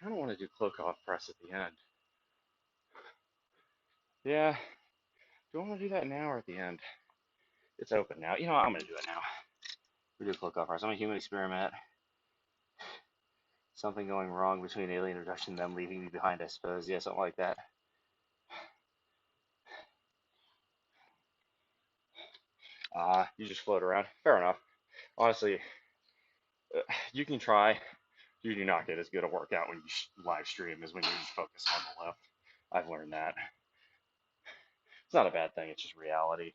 don't want to do Klokov press at the end. Yeah, do I want to do that now or at the end? It's open now. You know what? I'm gonna do it now. We do Klokov press. I'm a human experiment. Something going wrong between alien abduction and them leaving me behind, I suppose. Yeah, something like that. You just float around. Fair enough. Honestly, you can try. You do not get as good a workout when you live stream as when you just focus on the lift. I've learned that. It's not a bad thing. It's just reality.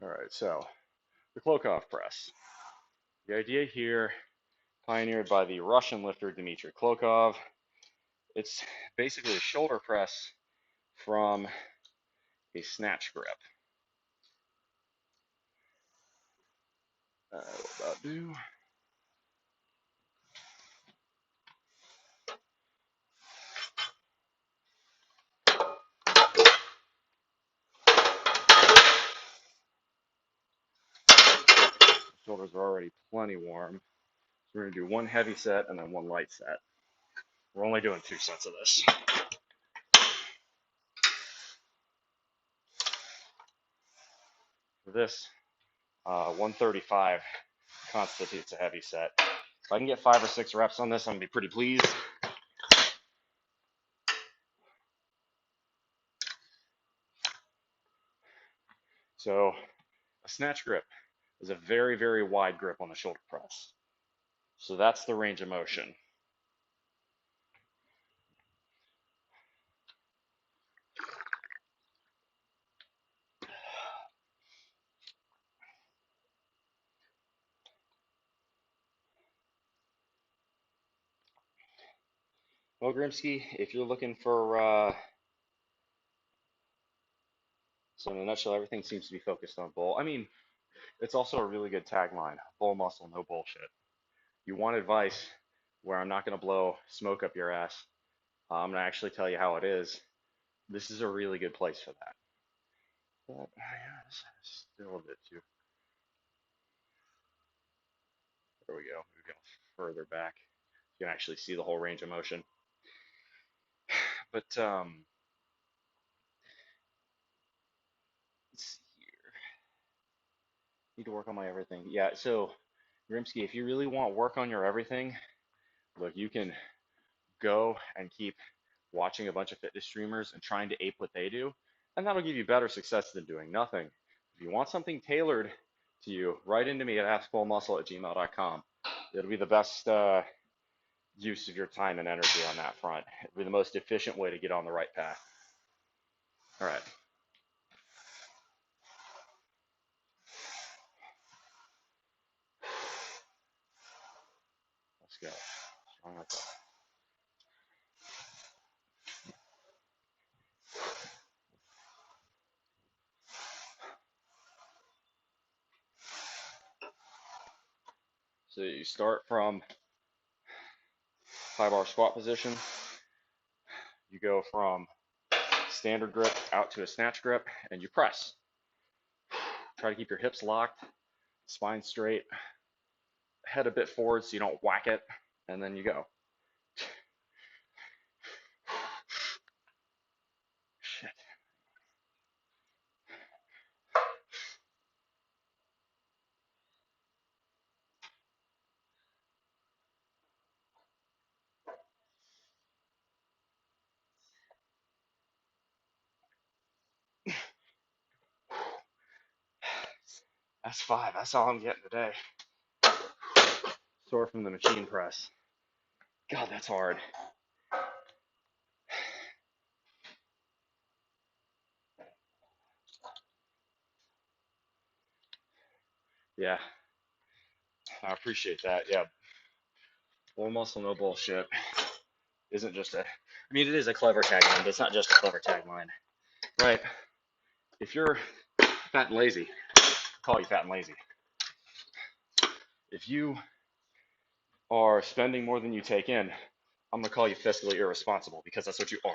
All right, so the Klokov press. The idea here, pioneered by the Russian lifter Dmitry Klokov, it's basically a shoulder press from a snatch grip. What about do? Shoulders are already plenty warm. So we're going to do one heavy set and then one light set. We're only doing 2 sets of this. For this, 135 constitutes a heavy set. If I can get 5 or 6 reps on this, I'm going to be pretty pleased. So a snatch grip is a very, very wide grip on the shoulder press. So that's the range of motion. Well, Grimsky, if you're looking for, so in a nutshell, everything seems to be focused on bull. I mean, it's also a really good tagline, bull muscle, no bullshit. You want advice where I'm not going to blow smoke up your ass. I'm going to actually tell you how it is. This is a really good place for that. But, yeah, this is still a bit too. There we go. We're going further back. You can actually see the whole range of motion. But, let's see here. Need to work on my everything. Yeah, so, Grimsky, if you really want work on your everything, look, you can go and keep watching a bunch of fitness streamers and trying to ape what they do, and that'll give you better success than doing nothing. If you want something tailored to you, write into me at askbullmuscle@gmail.com. It'll be the best use of your time and energy on that front. It'll be the most efficient way to get on the right path. All right. Let's go. Strong like that. So you start from 5-bar squat position. You go from standard grip out to a snatch grip, and you press. Try to keep your hips locked, spine straight, head a bit forward so you don't whack it, and then you go. Shit. That's 5. That's all I'm getting today. Sore from the machine press. God, that's hard. Yeah, I appreciate that. Yeah, bull muscle, no bullshit isn't just a, I mean, it is a clever tagline, but it's not just a clever tagline, right? If you're fat and lazy, I'll call you fat and lazy. If you are spending more than you take in I'm going to call you fiscally irresponsible because that's what you are.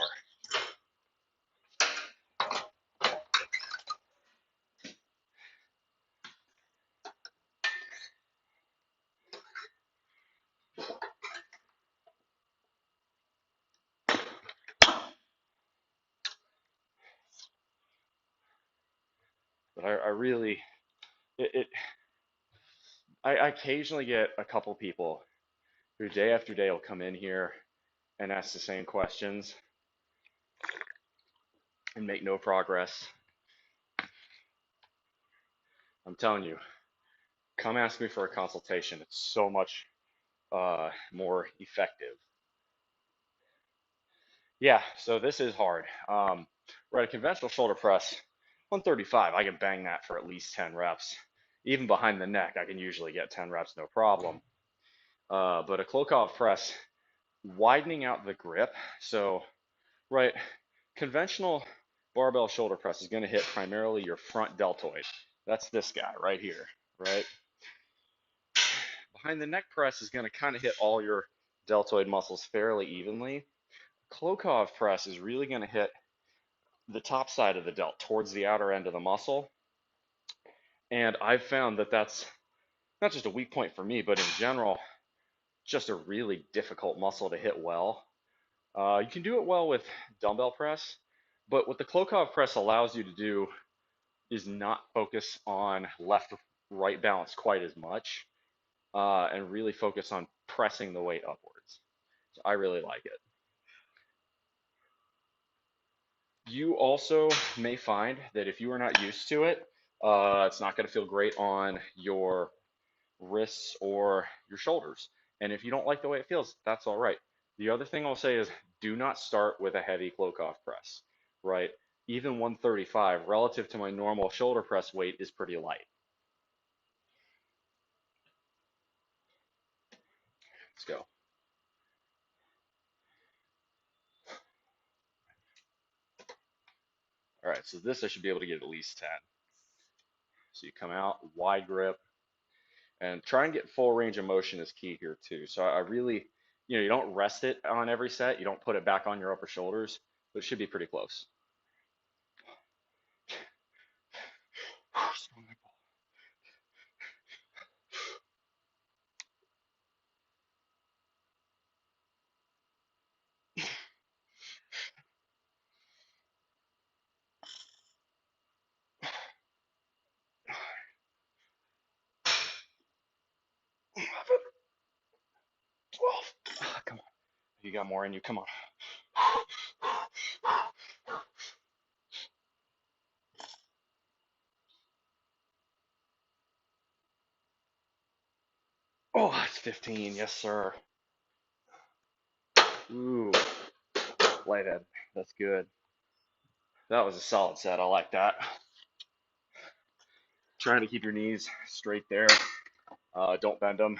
But I really, I occasionally get a couple people who day after day will come in here and ask the same questions and make no progress. I'm telling you, come ask me for a consultation. It's so much more effective. Yeah, so this is hard. Right, a conventional shoulder press, 135, I can bang that for at least 10 reps. Even behind the neck, I can usually get 10 reps, no problem. But a Klokov press, widening out the grip. So, right, conventional barbell shoulder press is going to hit primarily your front deltoid. That's this guy right here, right? Behind the neck press is going to kind of hit all your deltoid muscles fairly evenly. Klokov press is really going to hit the top side of the delt towards the outer end of the muscle. And I've found that that's not just a weak point for me, but in general, just a really difficult muscle to hit well. You can do it well with dumbbell press, but what the Klokov press allows you to do is not focus on left-right balance quite as much, and really focus on pressing the weight upwards. So I really like it. You also may find that if you are not used to it, it's not going to feel great on your wrists or your shoulders. And if you don't like the way it feels, that's all right. The other thing I'll say is do not start with a heavy Klokov press, right? Even 135 relative to my normal shoulder press weight is pretty light. Let's go. All right, so this I should be able to get at least 10. So you come out, wide grip, and try and get full range of motion is key here too. So I really, you don't rest it on every set. You don't put it back on your upper shoulders, but it should be pretty close. Come on. You got more in you. Come on. Oh, that's 15. Yes, sir. Ooh, lighthead. That's good. That was a solid set. I like that. Trying to keep your knees straight there. Don't bend them.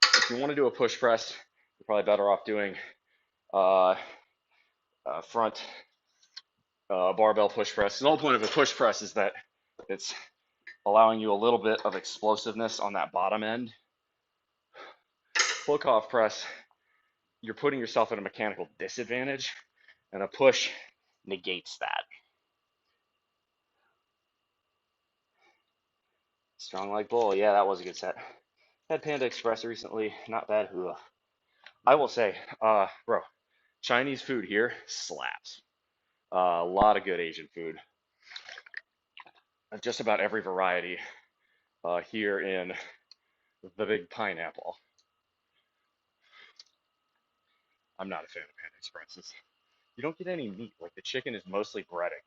If you want to do a push press, you're probably better off doing uh, front barbell push press. The whole point of a push press is that it's allowing you a little bit of explosiveness on that bottom end. Klokov press, you're putting yourself at a mechanical disadvantage, and a push negates that. Strong like bull. Yeah, that was a good set. Had Panda Express recently. Not bad. Ugh. I will say, bro, Chinese food here slaps. A lot of good Asian food. Just about every variety here in the Big Pineapple. I'm not a fan of Panda Expresses. You don't get any meat. Like the chicken is mostly breading.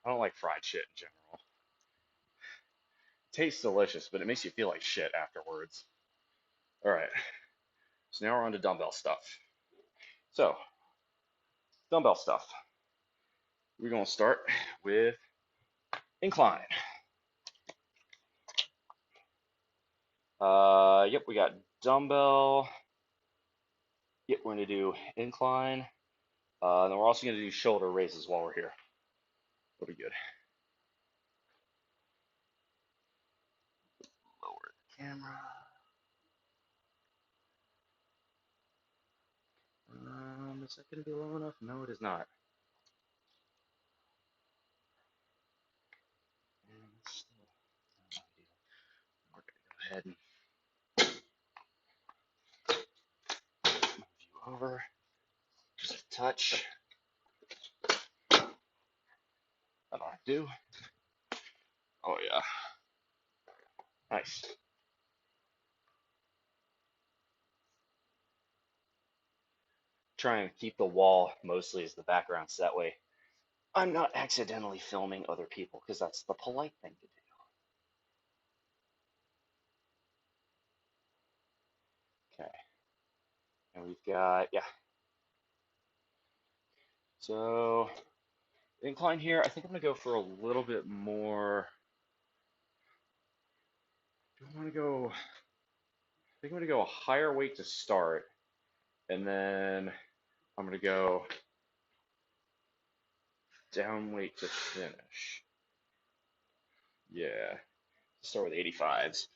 I don't like fried shit in general. Tastes delicious, but it makes you feel like shit afterwards. All right, so now we're on to dumbbell stuff. So, dumbbell stuff. We're gonna start with incline. Yep, we got dumbbell. Yep, we're gonna do incline. Then we're also gonna do shoulder raises while we're here. That'll be good. Lower the camera. Is that going to be low enough? No, it is not. And still not ideal. We're going to go ahead and move you over just a touch. That'll do. Oh yeah, nice. Try and keep the wall mostly as the background, so that way I'm not accidentally filming other people, because that's the polite thing to do. Okay, and we've got, yeah. So incline here, I think I'm gonna go for a little bit more. Do I want to go? I think I'm gonna go a higher weight to start, and then I'm gonna go down weight to finish. Yeah, start with 85s.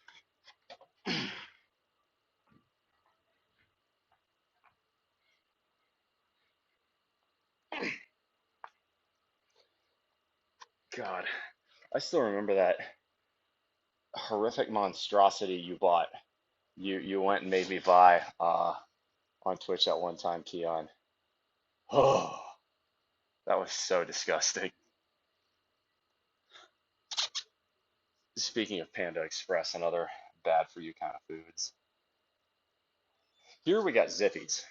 God, I still remember that horrific monstrosity you bought. You went and made me buy on Twitch at one time, Keon. Oh, that was so disgusting. Speaking of Panda Express and other bad for you kind of foods, here we got Zippies.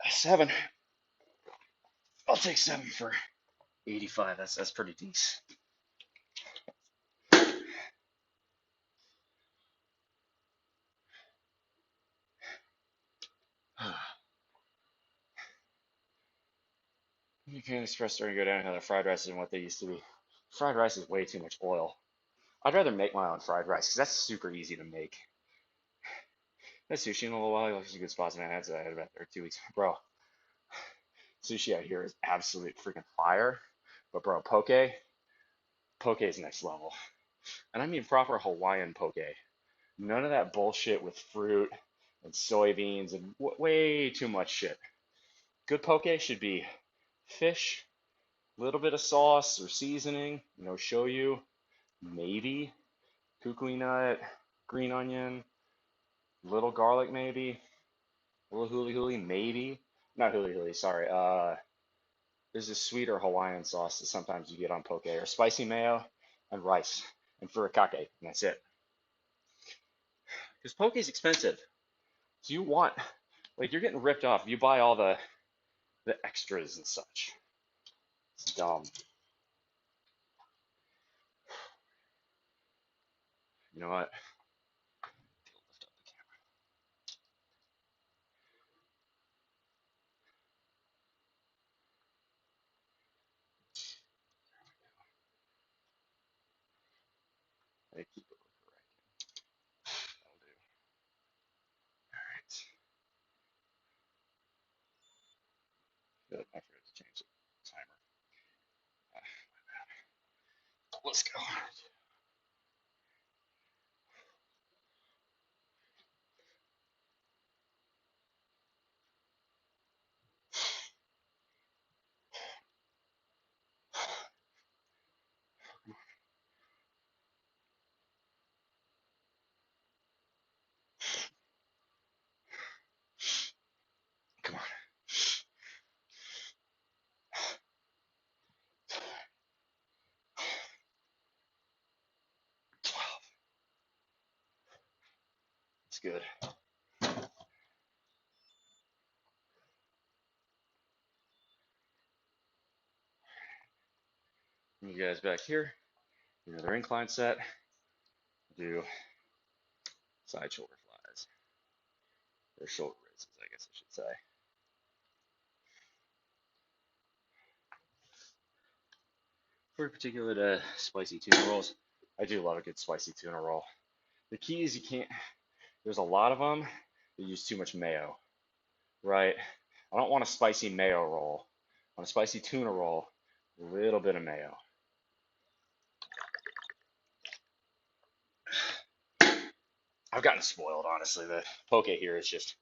7. I'll take 7 for 85. That's pretty decent. You can Express starting to go down the fried rice than what they used to be. Fried rice is way too much oil. I'd rather make my own fried rice because that's super easy to make. I had sushi in a little while. It's a good spot, man. I had about 2 weeks. Bro, sushi out here is absolute freaking fire. But bro, poke is next level. And I mean proper Hawaiian poke. None of that bullshit with fruit and soybeans and way too much shit. Good poke should be fish, little bit of sauce or seasoning, shoyu, maybe kukui nut, green onion, little garlic maybe, a little huli huli maybe. Not huli huli, sorry. There's this sweeter Hawaiian sauce that sometimes you get on poke, or spicy mayo and rice and furikake, and that's it. Because poke is expensive. So you're getting ripped off if you buy all the extras and such. It's dumb. You know what? I keep it right. That'll do. All right. Good. I forgot to change the timer. Let's go. Come on. 12. It's good. You guys back here. Another incline set. Do side shoulder flies. Or shoulder raises, I guess I should say. For particular to spicy tuna rolls, I do love a good spicy tuna roll. The key is you can't, there's a lot of them that use too much mayo, right? I don't want a spicy mayo roll. On a spicy tuna roll, a little bit of mayo. I've gotten spoiled, honestly. The poke here is just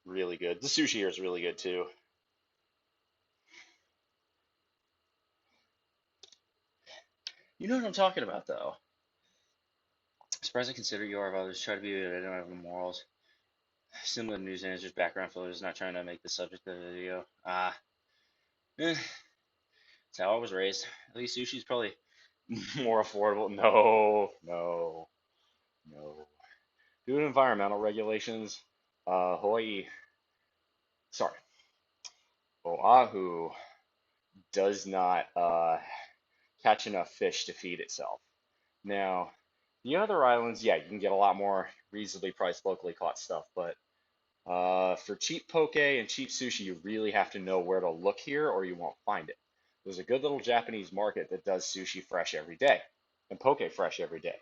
really good. The sushi here is really good too. You know what I'm talking about, though. Surprised I consider you are of others. Try to be, I don't have the morals. Similar to news answers, background fillers, not trying to make the subject of the video. That's how I was raised. At least sushi's probably more affordable. No, no, no. Due to environmental regulations, Hawaii, sorry, Oahu does not catch enough fish to feed itself. Now, the other islands, yeah, you can get a lot more reasonably priced locally caught stuff, but for cheap poke and cheap sushi, you really have to know where to look here or you won't find it. There's a good little Japanese market that does sushi fresh every day and poke fresh every day.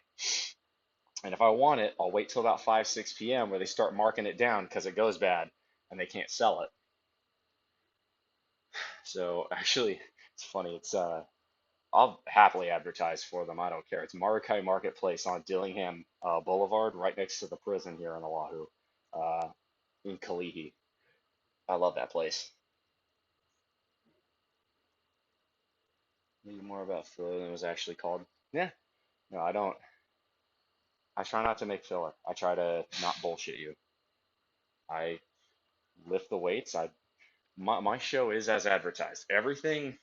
And if I want it, I'll wait till about 5, 6 p.m. where they start marking it down because it goes bad and they can't sell it. So actually, it's funny. I'll happily advertise for them. I don't care. It's Marakai Marketplace on Dillingham Boulevard, right next to the prison here in Oahu, uh, in Kalihi. I love that place. Maybe more about filler than it was actually called. Yeah. No, I don't. I try not to make filler. I try to not bullshit you. I lift the weights. My show is as advertised. Everything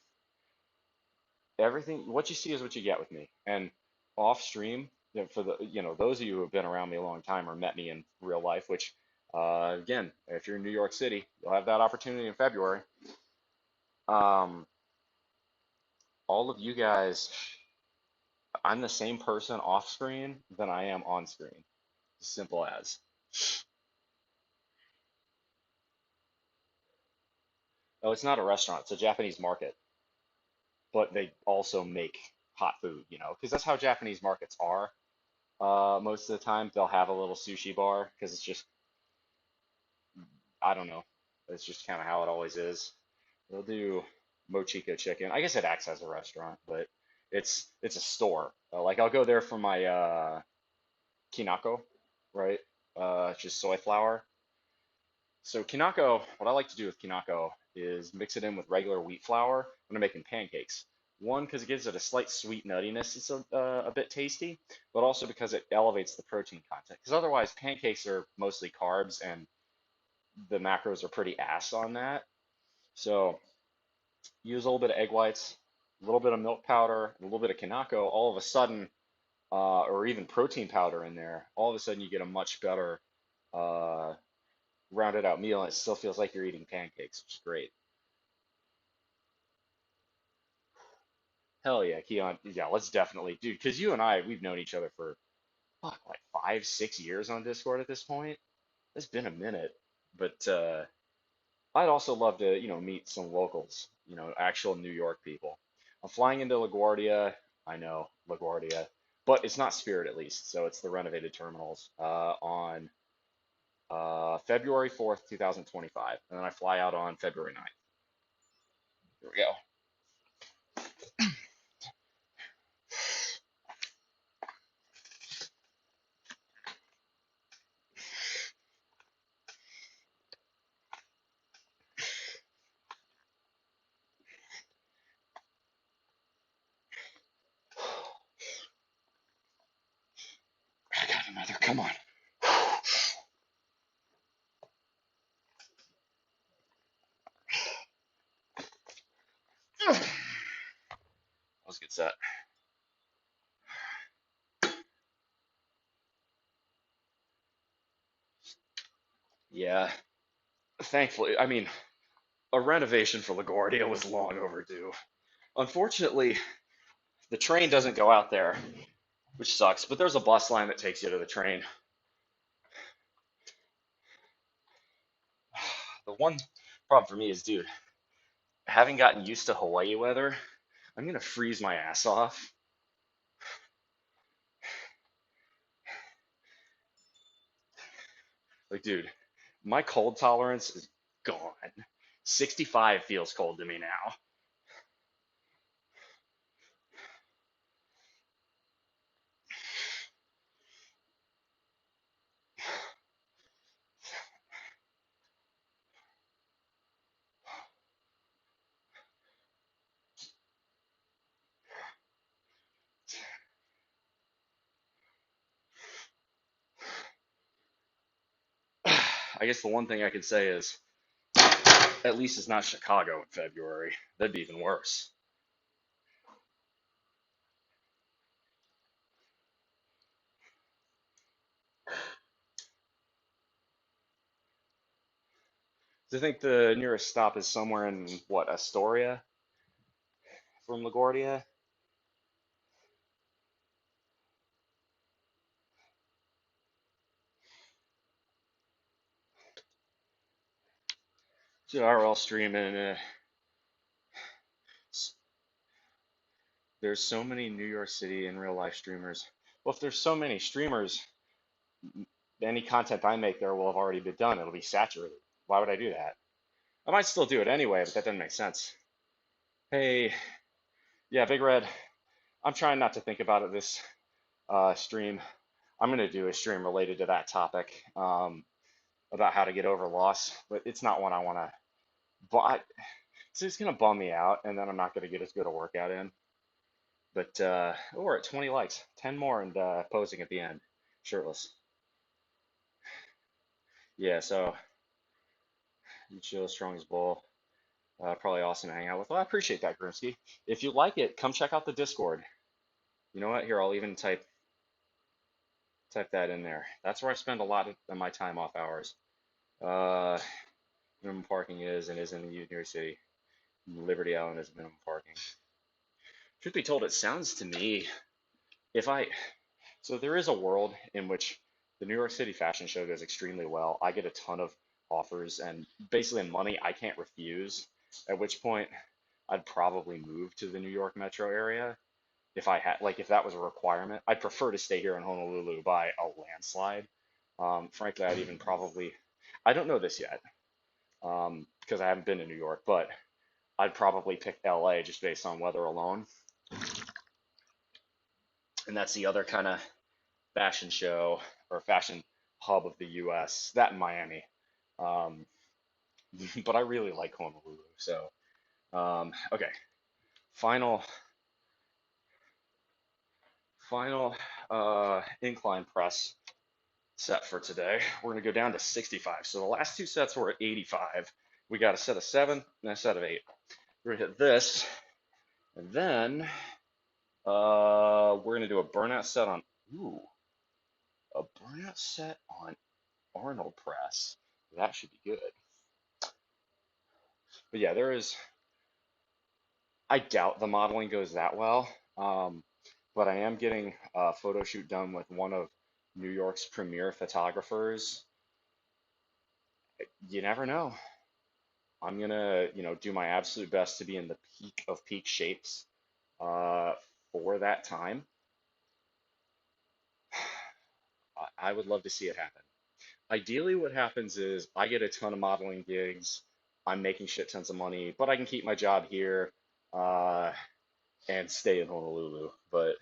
what you see is what you get with me. And off stream, for the those of you who have been around me a long time or met me in real life, which again, if you're in New York City, you'll have that opportunity in February. Um, all of you guys, I'm the same person off screen than I am on screen. Simple as. Oh, it's not a restaurant, it's a Japanese market, but they also make hot food, because that's how Japanese markets are. Most of the time, they'll have a little sushi bar because it's just, I don't know, it's just kind of how it always is. They'll do mochiko chicken. I guess it acts as a restaurant, but it's a store. Like I'll go there for my kinako, right? It's just soy flour. So kinako, what I like to do with kinako is mix it in with regular wheat flour when I'm making pancakes. One, because it gives it a slight sweet nuttiness. It's a bit tasty, but also because it elevates the protein content. Because otherwise, pancakes are mostly carbs, and the macros are pretty ass on that. So use a little bit of egg whites, a little bit of milk powder, a little bit of kinako. All of a sudden, or even protein powder in there, all of a sudden you get a much better uh, rounded out meal, and it still feels like you're eating pancakes, which is great. Hell yeah, Keon. Yeah, let's definitely, dude, because you and I, we've known each other for fuck, like 5, 6 years on Discord at this point. It's been a minute, but I'd also love to, meet some locals, actual New York people. I'm flying into LaGuardia. I know LaGuardia, but it's not Spirit at least, so it's the renovated terminals on February 4th, 2025, and then I fly out on February 9th. Here we go. I got another. Come on. Let's get set. Yeah, thankfully, I mean, a renovation for LaGuardia was long overdue. Unfortunately, the train doesn't go out there, which sucks, but there's a bus line that takes you to the train. The one problem for me is, dude, having gotten used to Hawaii weather, I'm gonna freeze my ass off. Like, dude, my cold tolerance is gone. 65 feels cold to me now. I guess the one thing I can say is at least it's not Chicago in February. That'd be even worse. Do you think the nearest stop is somewhere in what, Astoria from LaGuardia? So RL streaming. There's so many New York City and real life streamers. Well, if there's so many streamers, any content I make there will have already been done. It'll be saturated. Why would I do that? I might still do it anyway, but that doesn't make sense. Hey, yeah, Big Red. I'm trying not to think about it this stream. I'm gonna do a stream related to that topic, about how to get over loss, but it's not one I want to. But so it's gonna bum me out, and then I'm not gonna get as good a workout in. But we're at 20 likes, 10 more, and posing at the end, shirtless. Yeah, so you chill, strong as bull. Probably awesome to hang out with. Well, I appreciate that, Grimsky. If you like it, come check out the Discord. You know what? Here, I'll even type that in there. That's where I spend a lot of my time off hours. Uh, Minimum parking is and is in New York City. Liberty Island is minimum parking. Truth be told, it sounds to me if I so there is a world in which the New York City fashion show goes extremely well. I get a ton of offers and basically money I can't refuse. At which point I'd probably move to the New York metro area if I had if that was a requirement. I'd prefer to stay here in Honolulu by a landslide. Frankly, I'd even probably I don't know this yet because I haven't been to New York, but I'd probably pick LA just based on weather alone. And that's the other kind of fashion show or fashion hub of the US, that in Miami. Um, but I really like Honolulu. So, okay, final, final incline press set for today. We're going to go down to 65. So the last two sets were at 85. We got a set of 7 and a set of 8. We're going to hit this, and then we're going to do a burnout set on, ooh, a burnout set on Arnold press. That should be good. But yeah, I doubt the modeling goes that well. But I am getting a photo shoot done with one of New York's premier photographers. You never know. I'm gonna, do my absolute best to be in the peak of peak shapes uh, for that time. I would love to see it happen. Ideally, what happens is I get a ton of modeling gigs. I'm making shit tons of money, but I can keep my job here uh, and stay in Honolulu. But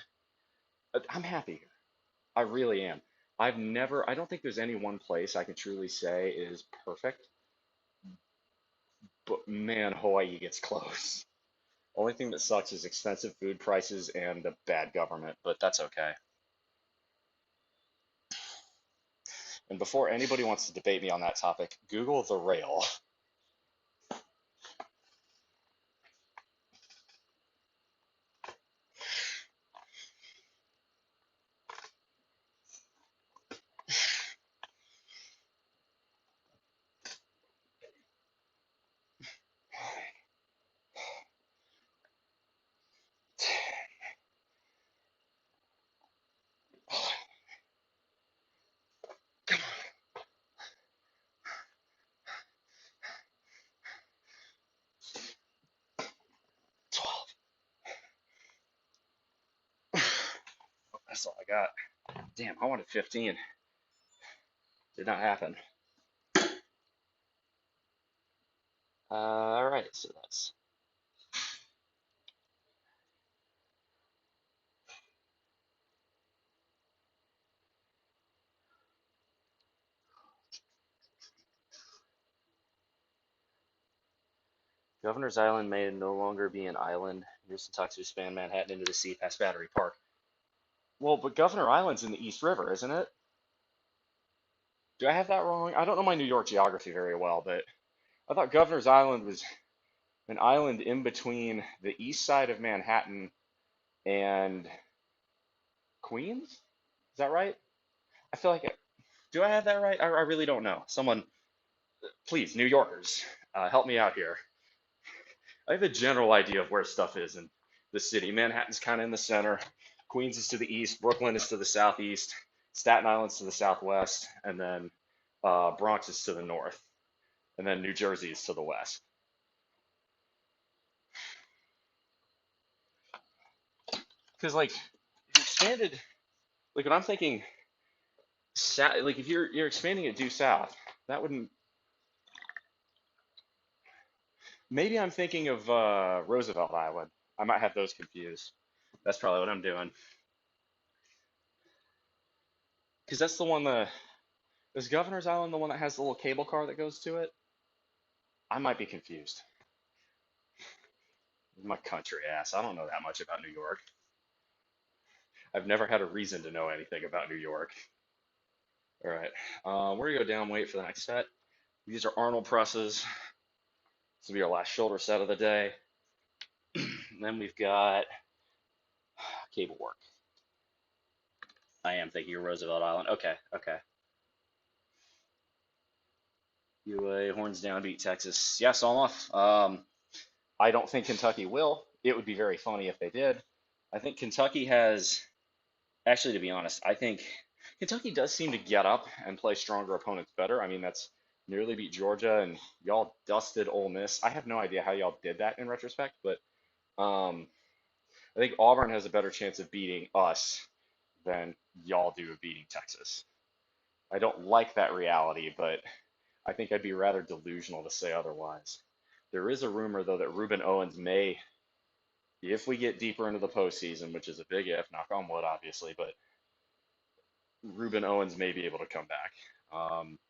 I'm happy here. I really am. I don't think there's any one place I can truly say is perfect, but man, Hawaii gets close. Only thing that sucks is expensive food prices and the bad government, but that's okay. And before anybody wants to debate me on that topic, Google the rail. That's all I got. Damn, I wanted 15. Did not happen. All right, so that's Governor's Island may no longer be an island. Here's some to span Manhattan into the sea past Battery Park. Well, but Governor Island's in the East River, isn't it? Do I have that wrong? I don't know my New York geography very well, but I thought Governor's Island was an island in between the east side of Manhattan and Queens. Is that right? I feel like do I have that right? I really don't know. Someone, please, New Yorkers, help me out here. I have a general idea of where stuff is in the city. Manhattan's kind of in the center. Queens is to the east. Brooklyn is to the southeast. Staten Island's to the southwest, and then Bronx is to the north, and then New Jersey is to the west. Because like if you expanded, like when I'm thinking, like if you're expanding it due south, that wouldn't. Maybe I'm thinking of Roosevelt Island. I might have those confused. That's probably what I'm doing. Because that's the one the is Governor's Island the one that has the little cable car that goes to it? I might be confused. My country ass. I don't know that much about New York. I've never had a reason to know anything about New York. All right, we're gonna go down weight for the next set. These are Arnold presses. This will be our last shoulder set of the day. Then we've got cable work. I am thinking of Roosevelt Island. Okay, okay. UA, horns down, beat Texas. Yeah, saw them off. I don't think Kentucky will. It would be very funny if they did. I think Kentucky has, actually, to be honest, I think Kentucky does seem to get up and play stronger opponents better. I mean, that's nearly beat Georgia, and y'all dusted Ole Miss. I have no idea how y'all did that in retrospect, but I think Auburn has a better chance of beating us than y'all do of beating Texas. I don't like that reality, but I think I'd be rather delusional to say otherwise. There is a rumor, though, that Reuben Owens may, if we get deeper into the postseason, which is a big if, knock on wood, obviously, but Reuben Owens may be able to come back.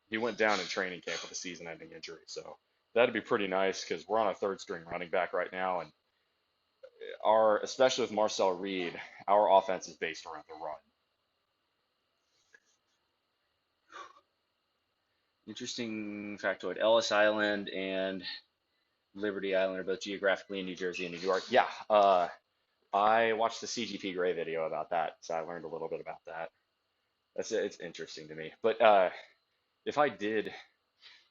He went down in training camp with a season-ending injury, so that'd be pretty nice because we're on a third-string running back right now, and especially with Marcel Reed, our offense is based around the run. Interesting factoid: Ellis Island and Liberty Island are both geographically in New Jersey and New York. Yeah, I watched the CGP Grey video about that, so I learned a little bit about that. It's interesting to me. But if I did,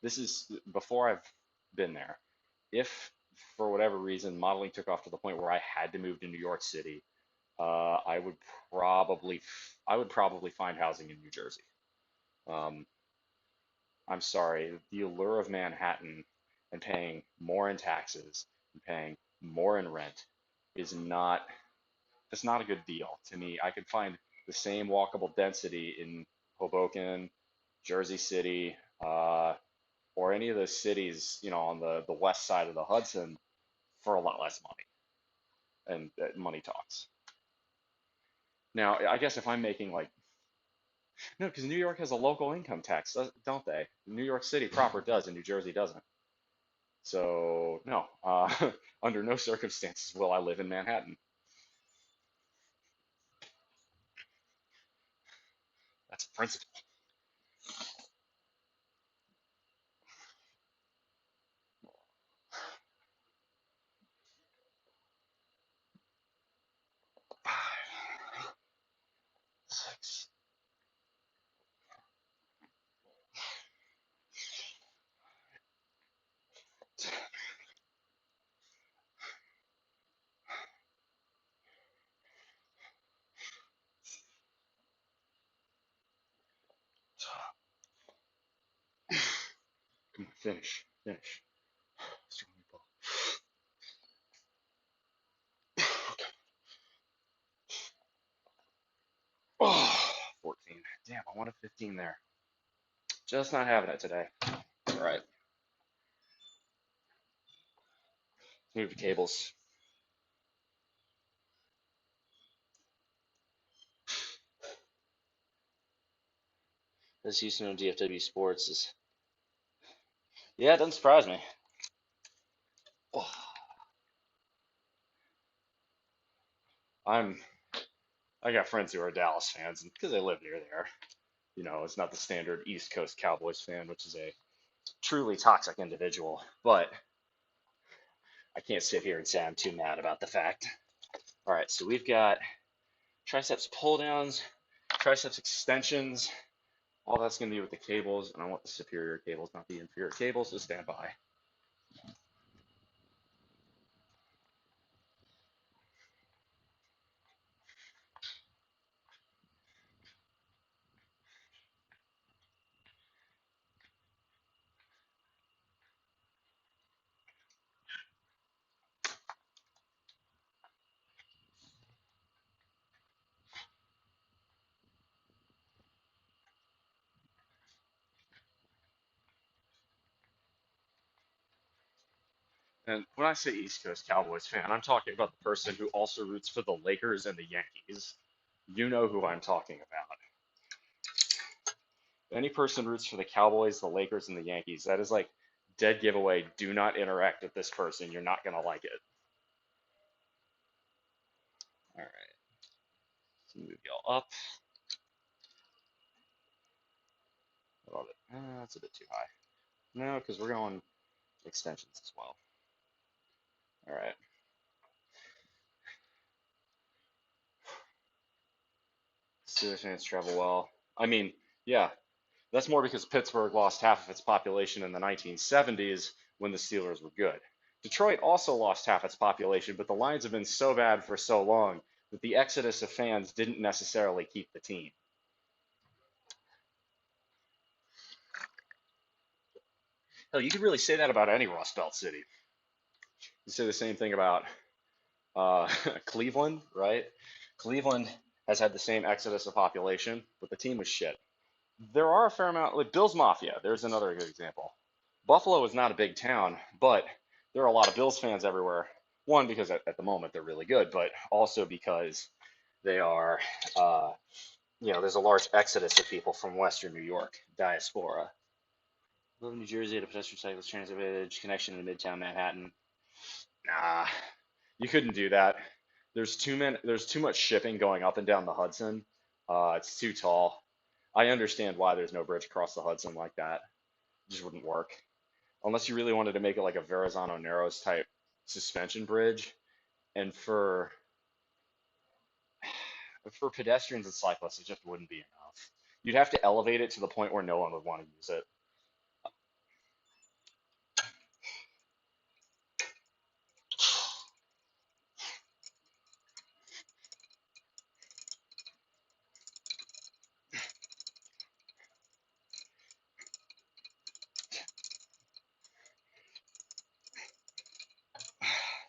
this is before I've been there. If for whatever reason modeling took off to the point where I had to move to New York City, I would probably find housing in New Jersey. I'm sorry, the allure of Manhattan and paying more in taxes and paying more in rent is not it's not a good deal to me. I could find the same walkable density in Hoboken, Jersey City, or any of those cities, on the west side of the Hudson for a lot less money. And money talks. Now, I guess if I'm making like no, because New York has a local income tax, don't they? New York City proper does, and New Jersey doesn't. So no, under no circumstances will I live in Manhattan. That's a principle. Five, six, seven, come on, finish, finish. Strong ball. Okay. Damn, I wanted 15 there. Just not having it today. All right, let's move to cables. This Houston and DFW Sports is, yeah, it doesn't surprise me. Oh, I got friends who are Dallas fans, and because they live near there, it's not the standard East Coast Cowboys fan, which is a truly toxic individual. But I can't sit here and say I'm too mad about the fact. All right, so we've got triceps pull downs, triceps extensions. All that's going to be with the cables, and I want the superior cables, not the inferior cables, to stand by. And when I say East Coast Cowboys fan, I'm talking about the person who also roots for the Lakers and the Yankees. You know who I'm talking about. Any person roots for the Cowboys, the Lakers, and the Yankees, that is like dead giveaway. Do not interact with this person. You're not going to like it. All right. Let's move y'all up. I love it. That's a bit too high. No, because we're going extensions as well. All right. Steelers fans travel well. I mean, yeah, that's more because Pittsburgh lost half of its population in the 1970s when the Steelers were good. Detroit also lost half its population, but the Lions have been so bad for so long that the exodus of fans didn't necessarily keep the team. Hell, you could really say that about any Rust Belt city. You say the same thing about Cleveland, right? Cleveland has had the same exodus of population, but the team was shit. There are a fair amount, like Bills Mafia. There's another good example. Buffalo is not a big town, but there are a lot of Bills fans everywhere. One, because at the moment they're really good, but also because they are, there's a large exodus of people from Western New York, diaspora. Live in New Jersey at a pedestrian cyclist transit village connection to Midtown Manhattan. Nah, you couldn't do that. There's too much shipping going up and down the Hudson. It's too tall. I understand why there's no bridge across the Hudson like that. It just wouldn't work. Unless you really wanted to make it like a Verrazano Narrows type suspension bridge. And for pedestrians and cyclists, it just wouldn't be enough. You'd have to elevate it to the point where no one would want to use it.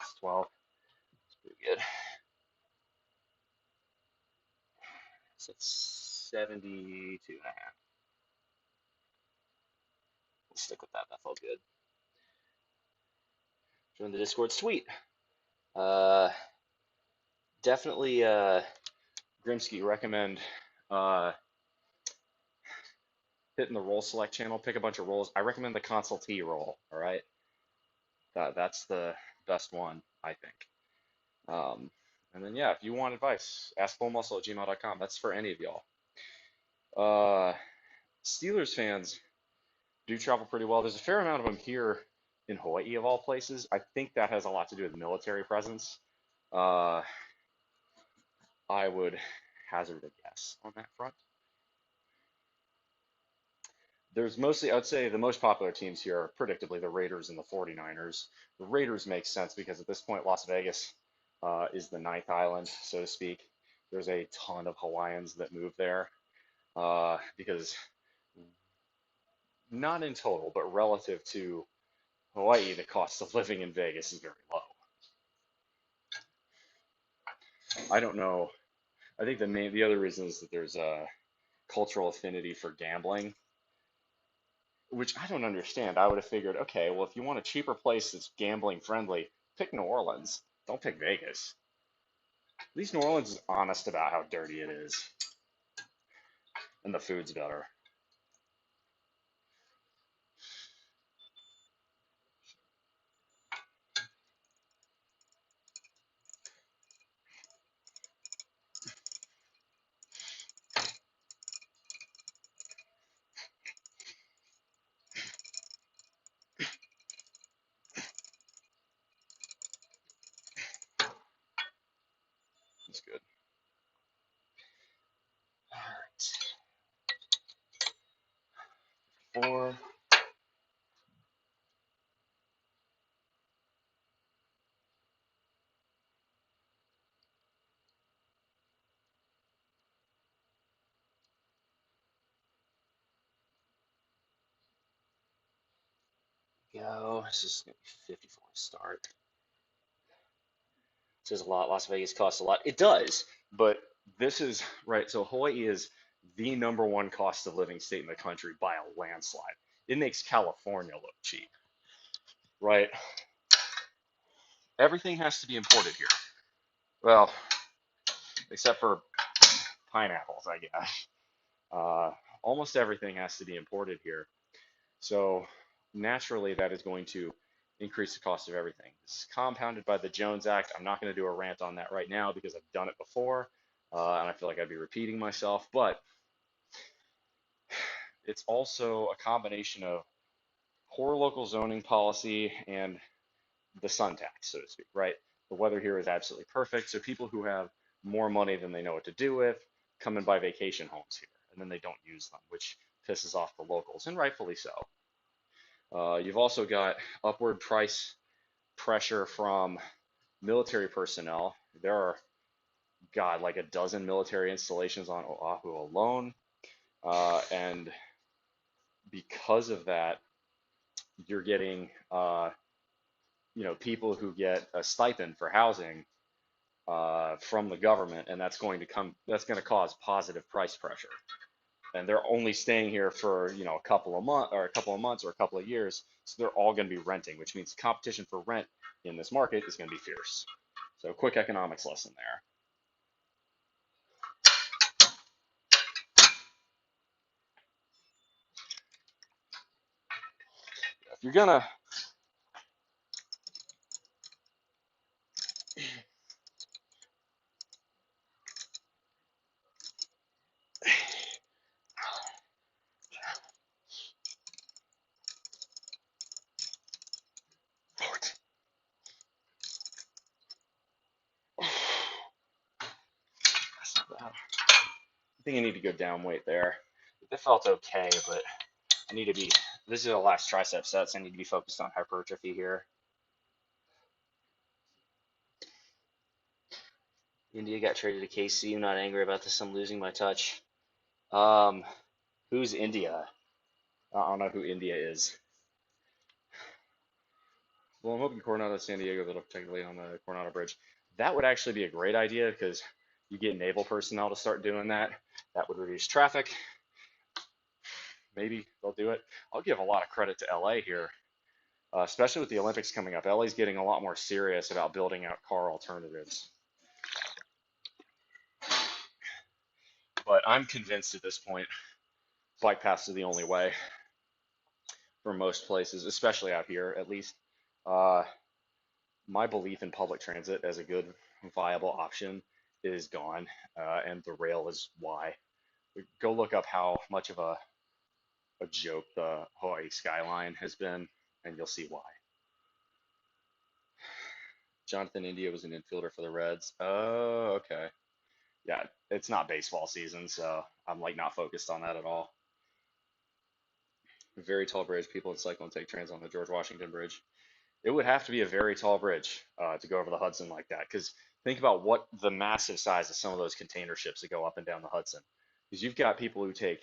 It's 12. It's pretty good. So it's 72 and a half. We'll stick with that. That felt good. Join the Discord. Sweet. Uh, Definitely, Grimsky, recommend uh, hitting the roll select channel. Pick a bunch of rolls. I recommend the consultee roll. All right. That's the best one, I think. And then, yeah, if you want advice, askfullmuscle@gmail.com. That's for any of y'all. Steelers fans do travel pretty well. There's a fair amount of them here in Hawaii, of all places. I think that has a lot to do with military presence. I would hazard a guess on that front. There's mostly, I would say, the most popular teams here are predictably the Raiders and the 49ers. The Raiders make sense because at this point, Las Vegas is the ninth island, so to speak. There's a ton of Hawaiians that move there because not in total, but relative to Hawaii, the cost of living in Vegas is very low. I don't know. I think the other reason is that there's cultural affinity for gambling, which I don't understand. I would have figured, okay, well, if you want a cheaper place that's gambling friendly, pick New Orleans. Don't pick Vegas. At least New Orleans is honest about how dirty it is, and the food's better. It's good. All right. 4. Go. This is going to be 54 start. It says a lot. Las Vegas costs a lot. It does, but this is right. So Hawaii is the #1 cost of living state in the country by a landslide. It makes California look cheap, right? Everything has to be imported here. Well, except for pineapples, I guess. Uh, Almost everything has to be imported here. So naturally, that is going to increase the cost of everything. This is compounded by the Jones Act. I'm not going to do a rant on that right now because I've done it before, and I feel like I'd be repeating myself. But it's also a combination of poor local zoning policy and the sun tax, so to speak, right? The weather here is absolutely perfect. So people who have more money than they know what to do with come and buy vacation homes here, and then they don't use them, which pisses off the locals, and rightfully so. You've also got upward price pressure from military personnel. There are, God, like a dozen military installations on Oahu alone. And because of that, you're getting, people who get a stipend for housing from the government, and that's going to cause positive price pressure. And they're only staying here for a couple of months or a couple of years, so they're all going to be renting, which means competition for rent in this market is going to be fierce. So quick economics lesson there. If you're gonna that's not bad. I think I need to go down weight there. It felt okay, but I need to be. This is the last tricep set, so I need to be focused on hypertrophy here. India got traded to KC. I'm not angry about this. I'm losing my touch. Um, who's India? I don't know who India is. Well, I'm hoping Coronado, San Diego, that'll technically on the Coronado Bridge. That would actually be a great idea because you get naval personnel to start doing that. That would reduce traffic. Maybe they'll do it. I'll give a lot of credit to LA here, especially with the Olympics coming up. LA's getting a lot more serious about building out car alternatives. But I'm convinced at this point, bike paths are the only way for most places, especially out here at least. Uh, my belief in public transit as a good, viable option is gone, and the rail is why. Go look up how much of a joke the Hawaii skyline has been, and you'll see why. Jonathan India was an infielder for the Reds. Oh, okay. Yeah, it's not baseball season, so I'm like not focused on that at all. Very tall bridge. People in Cyclone take trains on the George Washington Bridge. It would have to be a very tall bridge to go over the Hudson like that. Because think about what the massive size of some of those container ships that go up and down the Hudson. Because you've got people who take,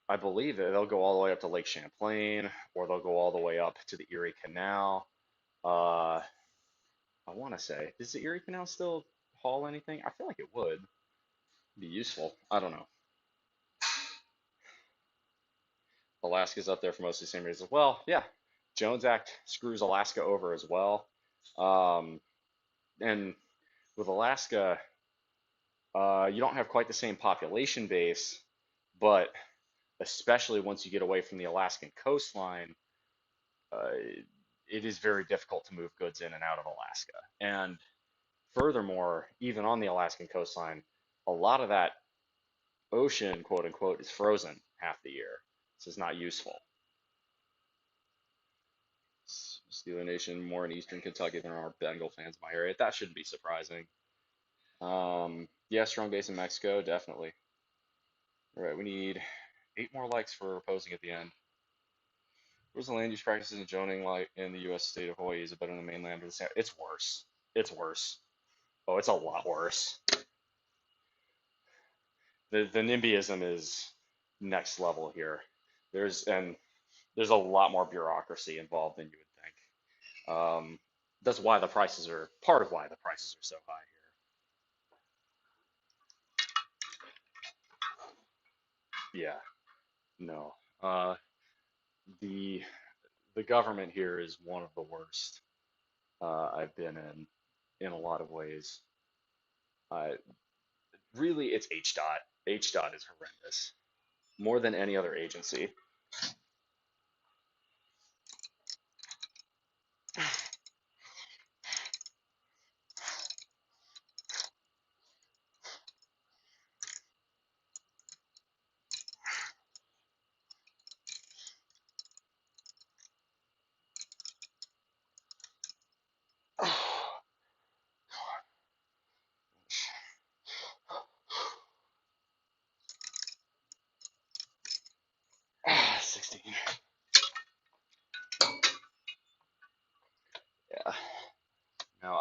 I believe that they'll go all the way up to Lake Champlain, or they'll go all the way up to the Erie Canal. Uh, I want to say, does the Erie Canal still haul anything? I feel like it would be useful. I don't know. Alaska's up there for most of the same reasons. Well, yeah, Jones Act screws Alaska over as well. Um, and with Alaska, you don't have quite the same population base, but especially once you get away from the Alaskan coastline, uh, it is very difficult to move goods in and out of Alaska. And furthermore, even on the Alaskan coastline, a lot of that ocean, quote unquote, is frozen half the year. So it's not useful. Steeler Nation more in eastern Kentucky than our Bengal fans in my area. That shouldn't be surprising. Yeah, strong base in Mexico, definitely. All right, we need 8 more likes for opposing at the end. Where's the land use practices and zoning like in the U.S. state of Hawaii? Is it better than the mainland or the South? It's worse. It's worse. Oh, it's a lot worse. The NIMBYism is next level here. There's a lot more bureaucracy involved than you would think. That's why the prices are part of why the prices are so high here. Yeah, no. The the government here is one of the worst I've been in a lot of ways. Uh, Really, it's HDOT. HDOT is horrendous, more than any other agency. Oh, 16. Yeah. No,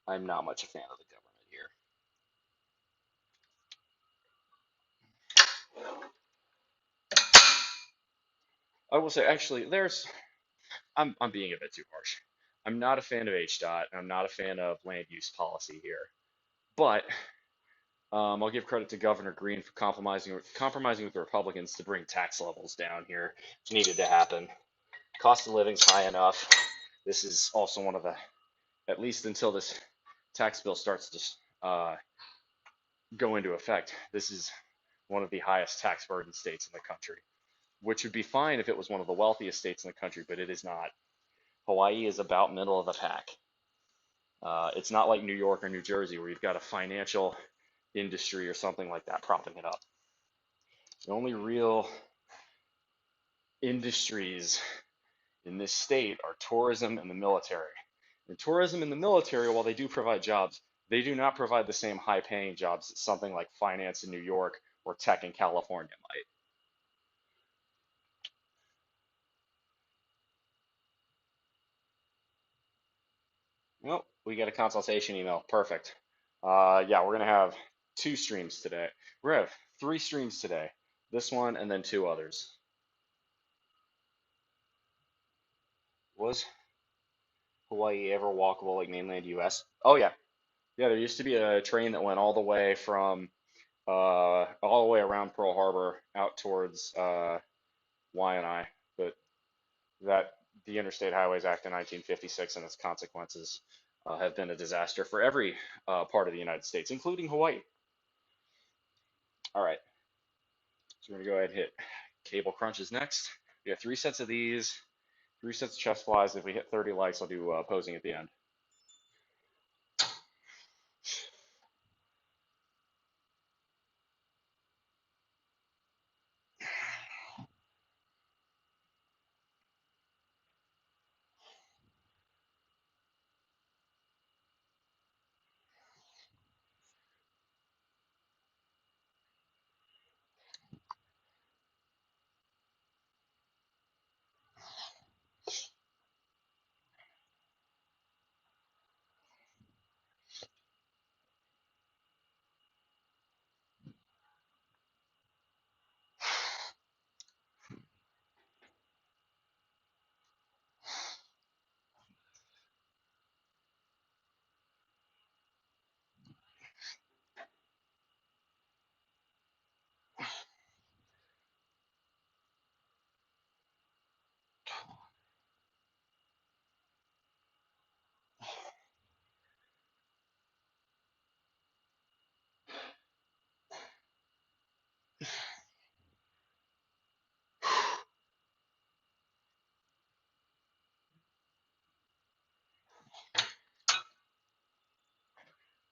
I'm not much a fan of the government here. I will say, actually, I'm being a bit too harsh. I'm not a fan of HDOT, and I'm not a fan of land use policy here. But I'll give credit to Governor Green for compromising with the Republicans to bring tax levels down here, which needed to happen. Cost of living's high enough. This is also one of the, at least until this tax bill starts to go into effect, this is one of the highest tax burden states in the country, which would be fine if it was one of the wealthiest states in the country, but it is not. Hawaii is about middle of the pack. It's not like New York or New Jersey where you've got a financial industry or something like that propping it up. The only real industries in this state are tourism and the military. And tourism and the military, while they do provide jobs, they do not provide the same high paying jobs that something like finance in New York or tech in California might. Well, we get a consultation email. Perfect. Yeah, we're gonna have 2 streams today. We're gonna have 3 streams today. This one and then 2 others. Was Hawaii ever walkable like mainland U.S.? Oh yeah, yeah. There used to be a train that went all the way from all the way around Pearl Harbor out towards Waianae, but that the Interstate Highways Act of 1956 and its consequences have been a disaster for every part of the United States, including Hawaii. All right, so we're gonna go ahead and hit cable crunches next. We got 3 sets of these, 3 sets of chest flies. If we hit 30 likes, I'll do posing at the end.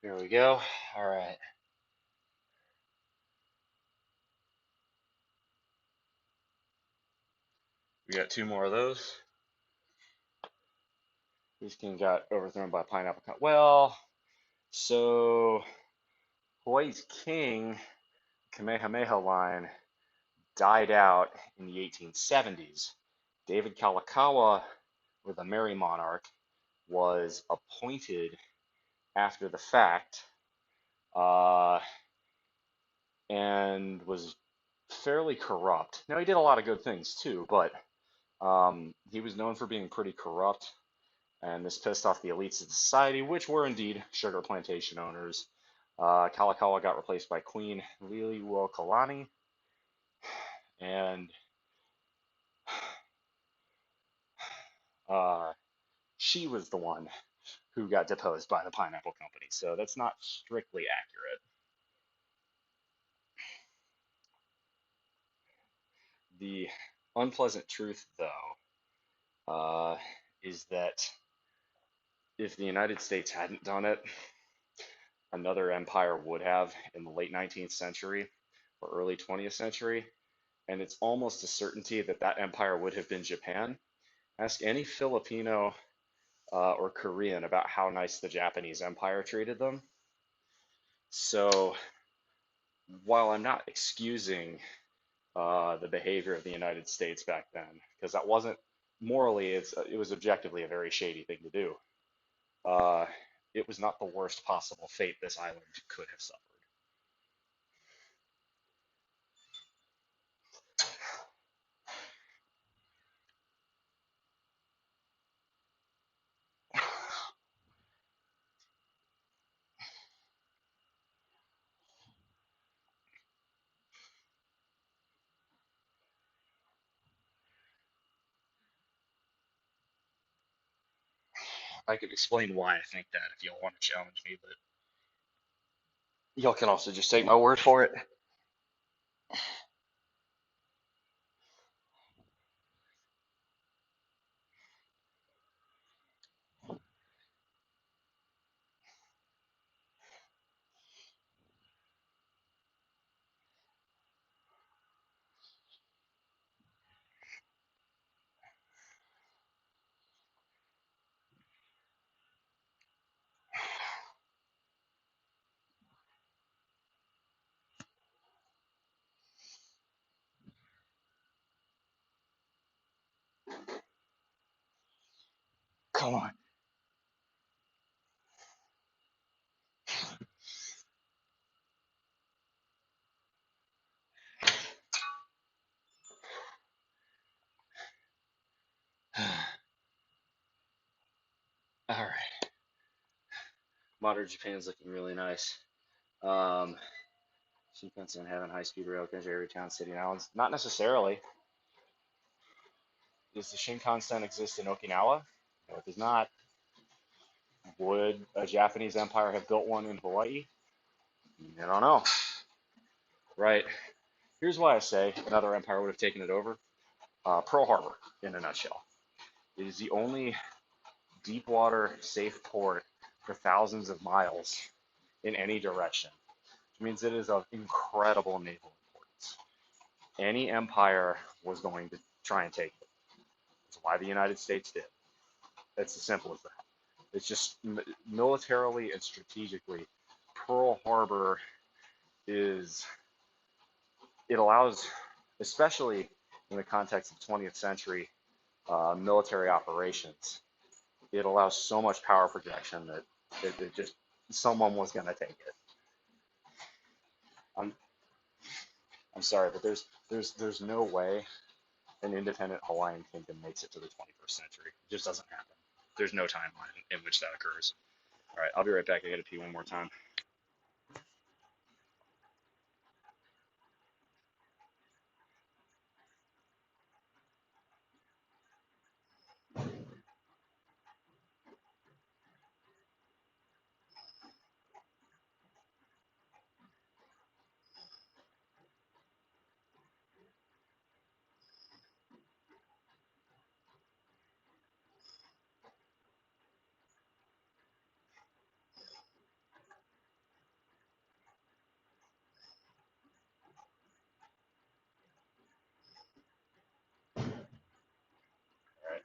Here we go. All right. We got two more of those. This king got overthrown by pineapple. Well, so Hawaii's king, Kamehameha line, died out in the 1870s. David Kalakaua, or the Merry Monarch, was appointed after the fact uh, and was fairly corrupt. Now, he did a lot of good things too, but he was known for being pretty corrupt, and this pissed off the elites of society, which were indeed sugar plantation owners. Kalakaua got replaced by Queen Liliuokalani, and uh, she was the one who got deposed by the Pineapple Company. So that's not strictly accurate. The unpleasant truth, though, is that if the United States hadn't done it, another empire would have in the late 19th century or early 20th century. And it's almost a certainty that that empire would have been Japan. Ask any Filipino or Korean about how nice the Japanese empire treated them. So while I'm not excusing the behavior of the United States back then, because that wasn't morally, it was objectively a very shady thing to do. Uh, it was not the worst possible fate this island could have suffered. I could explain why I think that if y'all want to challenge me, but y'all can also just take my word for it. Come on. All right. Modern Japan's looking really nice. Um, Shinkansen having high-speed rail country every town, city, and islands. Not necessarily. Does the Shinkansen exist in Okinawa? No, it does not. Would a Japanese empire have built one in Hawaii? I don't know. Right. Here's why I say another empire would have taken it over. Pearl Harbor, in a nutshell. It is the only deep water safe port for thousands of miles in any direction, which means it is of incredible naval importance. Any empire was going to try and take it. That's why the United States did. It's as simple as that. It's just militarily and strategically, Pearl Harbor is, it allows, especially in the context of 20th century military operations, it allows so much power projection that it just, someone was going to take it. I'm, I'm sorry, but there's no way an independent Hawaiian kingdom makes it to the 21st century. It just doesn't happen. There's no timeline in which that occurs. All right, I'll be right back. I got to pee one more time.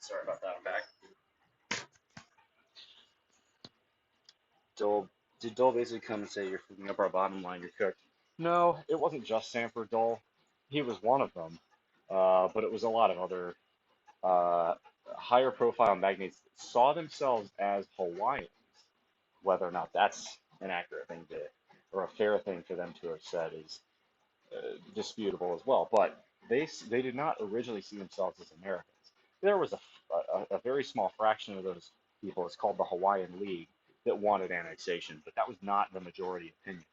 Sorry about that. I'm back. Dole, did Dole basically come and say, you're freaking up our bottom line, you're cooked? No, it wasn't just Sanford Dole. He was one of them. But it was a lot of other uh, higher profile magnates that saw themselves as Hawaiians. Whether or not that's an accurate thing to, or a fair thing for them to have said is disputable as well. But they did not originally see themselves as Americans. There was a very small fraction of those people. It's called the Hawaiian League that wanted annexation, but that was not the majority opinion.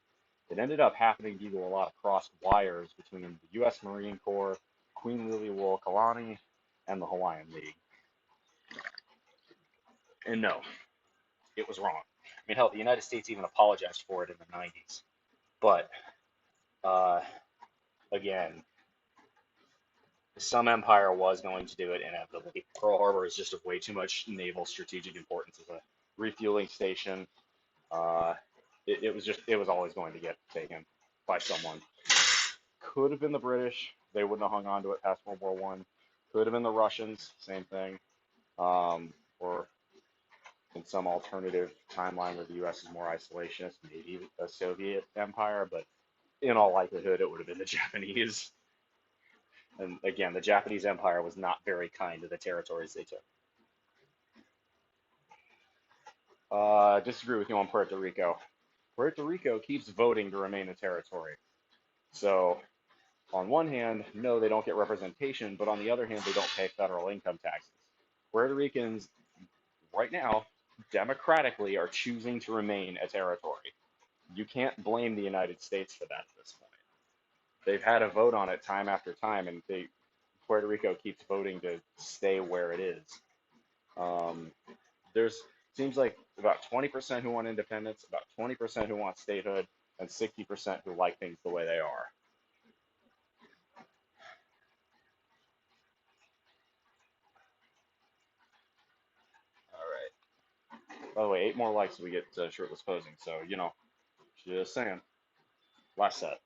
It ended up happening due to a lot of crossed wires between the U.S. Marine Corps, Queen Liliuokalani, and the Hawaiian League. And no, it was wrong. I mean, hell, the United States even apologized for it in the 90s. But uh, again, some empire was going to do it inevitably. Pearl Harbor is just of way too much naval strategic importance as a refueling station. Uh, it was always going to get taken by someone. Could have been the British. They wouldn't have hung on to it past World War One. Could have been the Russians. Same thing. Or in some alternative timeline where the U.S. is more isolationist, maybe a Soviet empire. But in all likelihood, it would have been the Japanese. And again, the Japanese Empire was not very kind to the territories they took. Disagree with you on Puerto Rico. Puerto Rico keeps voting to remain a territory. So, on one hand, no, they don't get representation, but on the other hand, they don't pay federal income taxes. Puerto Ricans, right now, democratically, are choosing to remain a territory. You can't blame the United States for that at this point. They've had a vote on it time after time, and Puerto Rico keeps voting to stay where it is. There's seems like about 20% who want independence, about 20% who want statehood, and 60% who like things the way they are. All right. By the way, 8 more likes we get shirtless posing. So just saying. Last set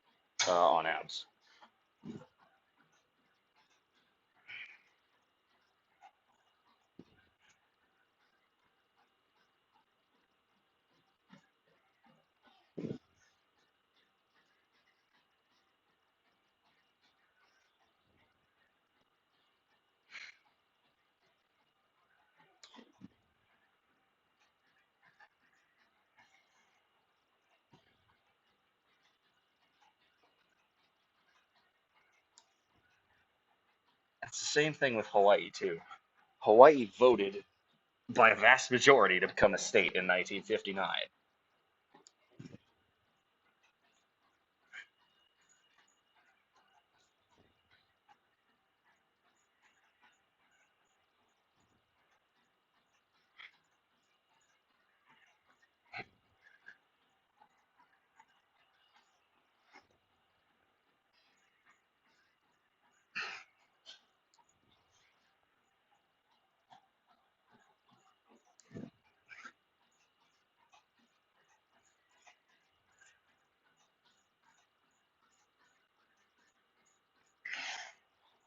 on abs. It's the same thing with Hawaii too. Hawaii voted by a vast majority to become a state in 1959.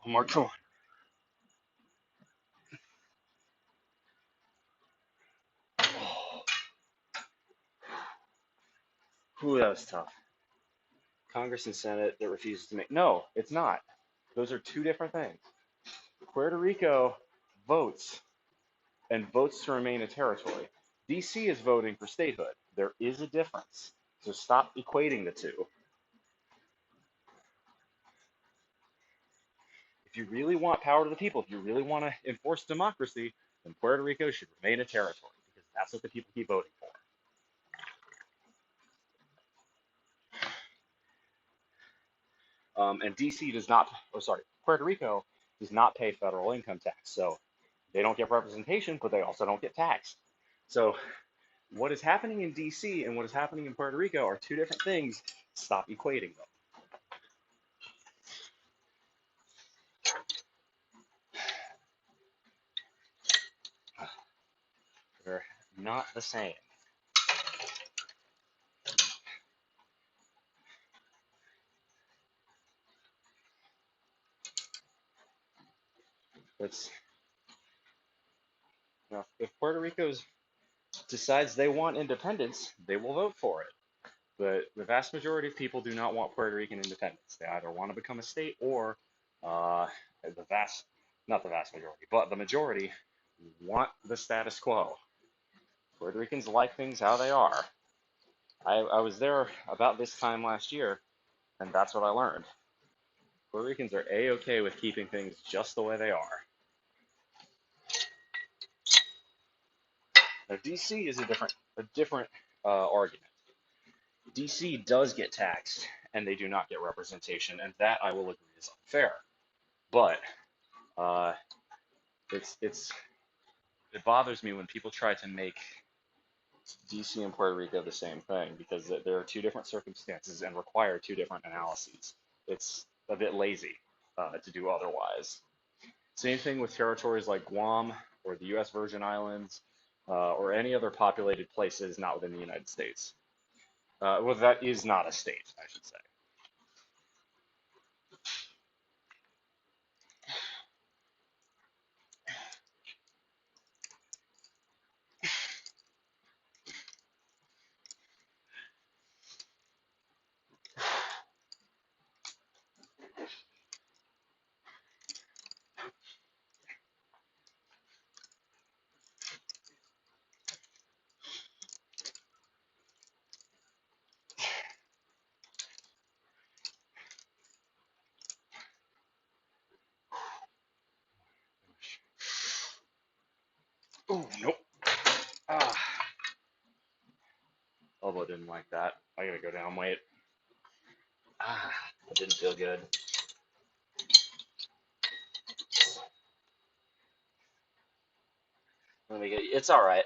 One more, come on. Ooh, that was tough. Congress and Senate that refuses to make. No, it's not. Those are two different things. Puerto Rico votes and votes to remain a territory. DC is voting for statehood. There is a difference. So stop equating the two. If you really want power to the people, if you really want to enforce democracy, then Puerto Rico should remain a territory because that's what the people keep voting for. And DC does not, oh, sorry, Puerto Rico does not pay federal income tax. So they don't get representation, but they also don't get taxed. So what is happening in DC and what is happening in Puerto Rico are two different things. Stop equating them. They're not the same. It's Now, if Puerto Rico decides they want independence, they will vote for it. But the vast majority of people do not want Puerto Rican independence. They either want to become a state or uh, the vast, not the vast majority, but the majority want the status quo. Puerto Ricans like things how they are. I was there about this time last year, and that's what I learned. Puerto Ricans are A-okay with keeping things just the way they are. Now, DC is a different argument. DC does get taxed, and they do not get representation, and that I will agree is unfair. But uh, it's it bothers me when people try to make DC and Puerto Rico the same thing because there are two different circumstances and require two different analyses. It's a bit lazy to do otherwise. Same thing with territories like Guam or the U.S. Virgin Islands or any other populated places not within the United States. Well, that is not a state, I should say. Oh, nope. Ah, elbow didn't like that. I gotta go down weight. Ah, it didn't feel good. Let me get. It's all right.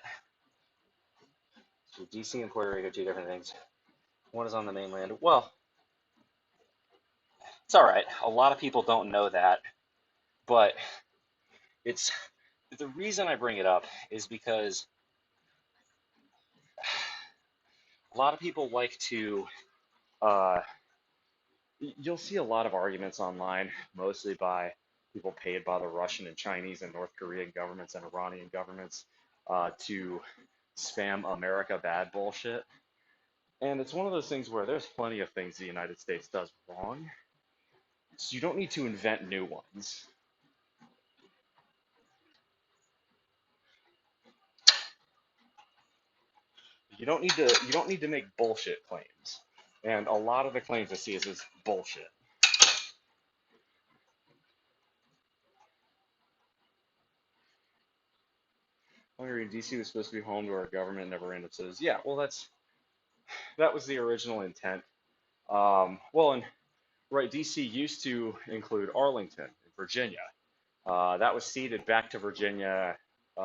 So DC and Puerto Rico, two different things. One is on the mainland. Well, it's all right. A lot of people don't know that, but it's the reason I bring it up is because a lot of people like to. Uh, you'll see a lot of arguments online, mostly by people paid by the Russian and Chinese and North Korean governments and Iranian governments to spam America bad bullshit. And it's one of those things where there's plenty of things the United States does wrong, so you don't need to invent new ones. You don't need to make bullshit claims. And a lot of the claims I see is bullshit. Hungary and DC was supposed to be home to our government, never random citizens. Yeah, well that was the original intent. Well, and right, DC used to include Arlington, Virginia. That was ceded back to Virginia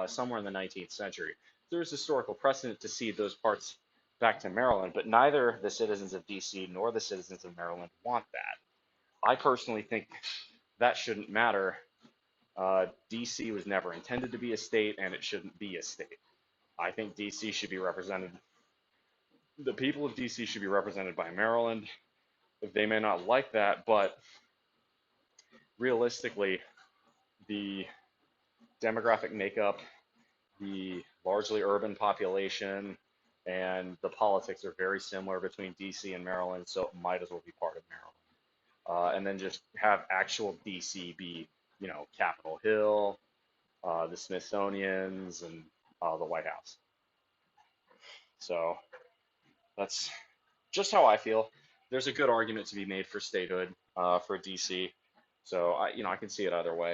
somewhere in the 19th century. There's historical precedent to cede those parts back to Maryland, but neither the citizens of DC nor the citizens of Maryland want that. I personally think that shouldn't matter. DC was never intended to be a state, and it shouldn't be a state. I think DC should be represented. The people of DC should be represented by Maryland. They may not like that, but realistically, the demographic makeup, the largely urban population, and the politics are very similar between DC and Maryland, so it might as well be part of Maryland. And then just have actual DC be, Capitol Hill, the Smithsonian's, and the White House. So that's just how I feel. There's a good argument to be made for statehood for DC. So I can see it either way.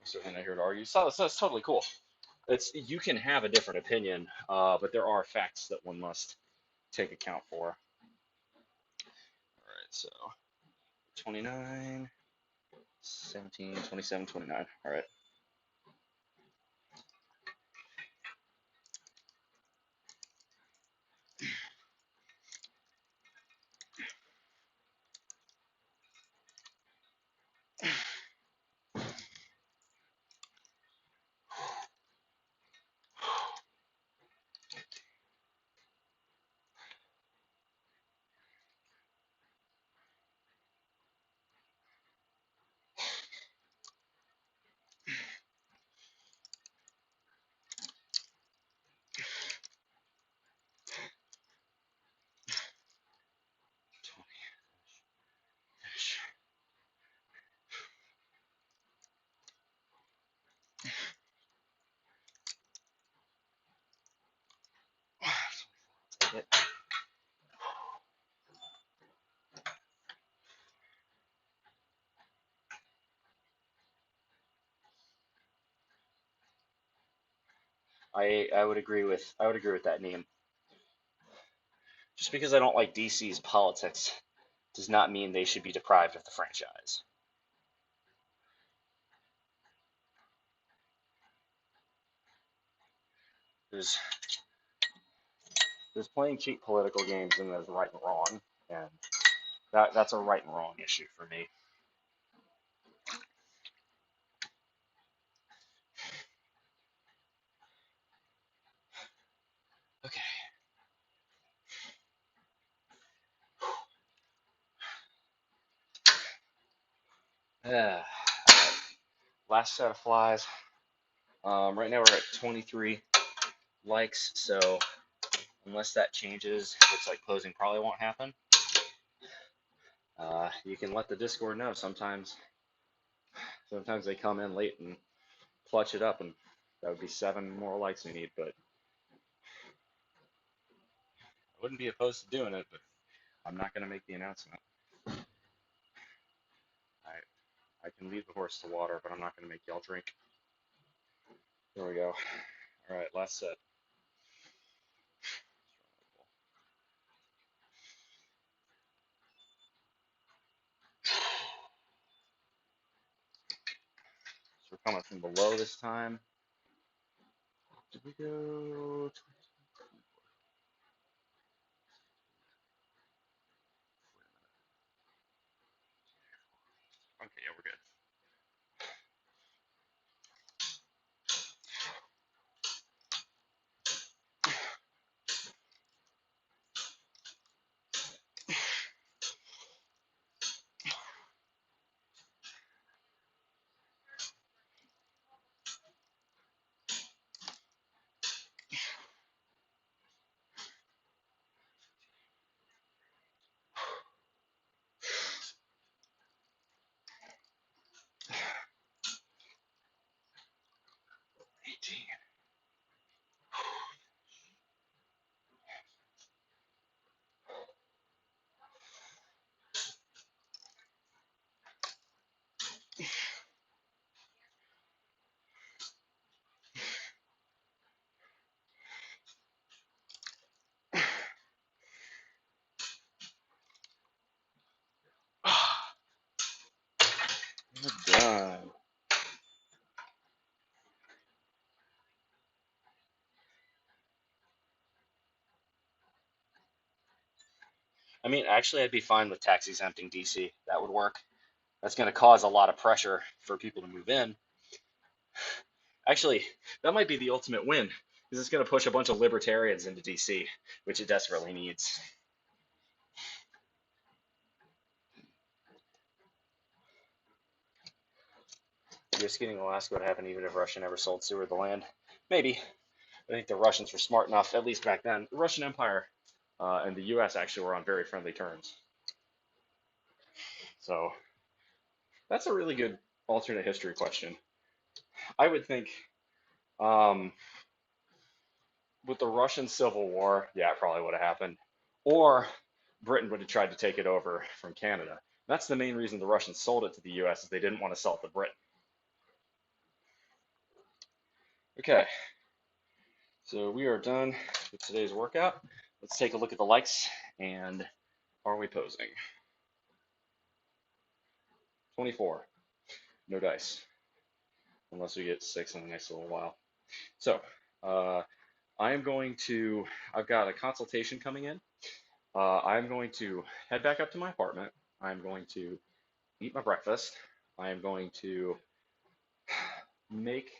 I'm certainly not here to argue. So that's totally cool. You can have a different opinion, but there are facts that one must take account for. All right, so 29, 17, 27, 29. All right. I would agree with that name. Just because I don't like DC's politics does not mean they should be deprived of the franchise. There's playing cheap political games and there's right and wrong, and that's a right and wrong issue for me. Okay. Uh, last set of flies. Right now we're at 23 likes, so unless that changes, looks like closing probably won't happen. You can let the Discord know. Sometimes they come in late and clutch it up, and that would be 7 more likes we need. But I wouldn't be opposed to doing it, but I'm not going to make the announcement. I can lead the horse to water, but I'm not going to make y'all drink. There we go. All right, last set. So we're coming from below this time. Did we go? Okay, yeah, we're good. We're done. I mean, actually, I'd be fine with tax exempting DC. That would work. That's going to cause a lot of pressure for people to move in. Actually, that might be the ultimate win, because it's going to push a bunch of libertarians into DC, which it desperately needs. Just getting Alaska would happen even if Russia never sold Seward the land. Maybe. I think the Russians were smart enough, at least back then. The Russian Empire and the U.S. actually were on very friendly terms. So that's a really good alternate history question. I would think um, with the Russian Civil War, yeah, it probably would have happened. Or Britain would have tried to take it over from Canada. That's the main reason the Russians sold it to the U.S. is they didn't want to sell it to Britain. Okay, so we are done with today's workout. Let's take a look at the likes and are we posing? 24. No dice. Unless we get 6 in the next little while. So, I've got a consultation coming in. I'm going to head back up to my apartment. I'm going to eat my breakfast. I am going to make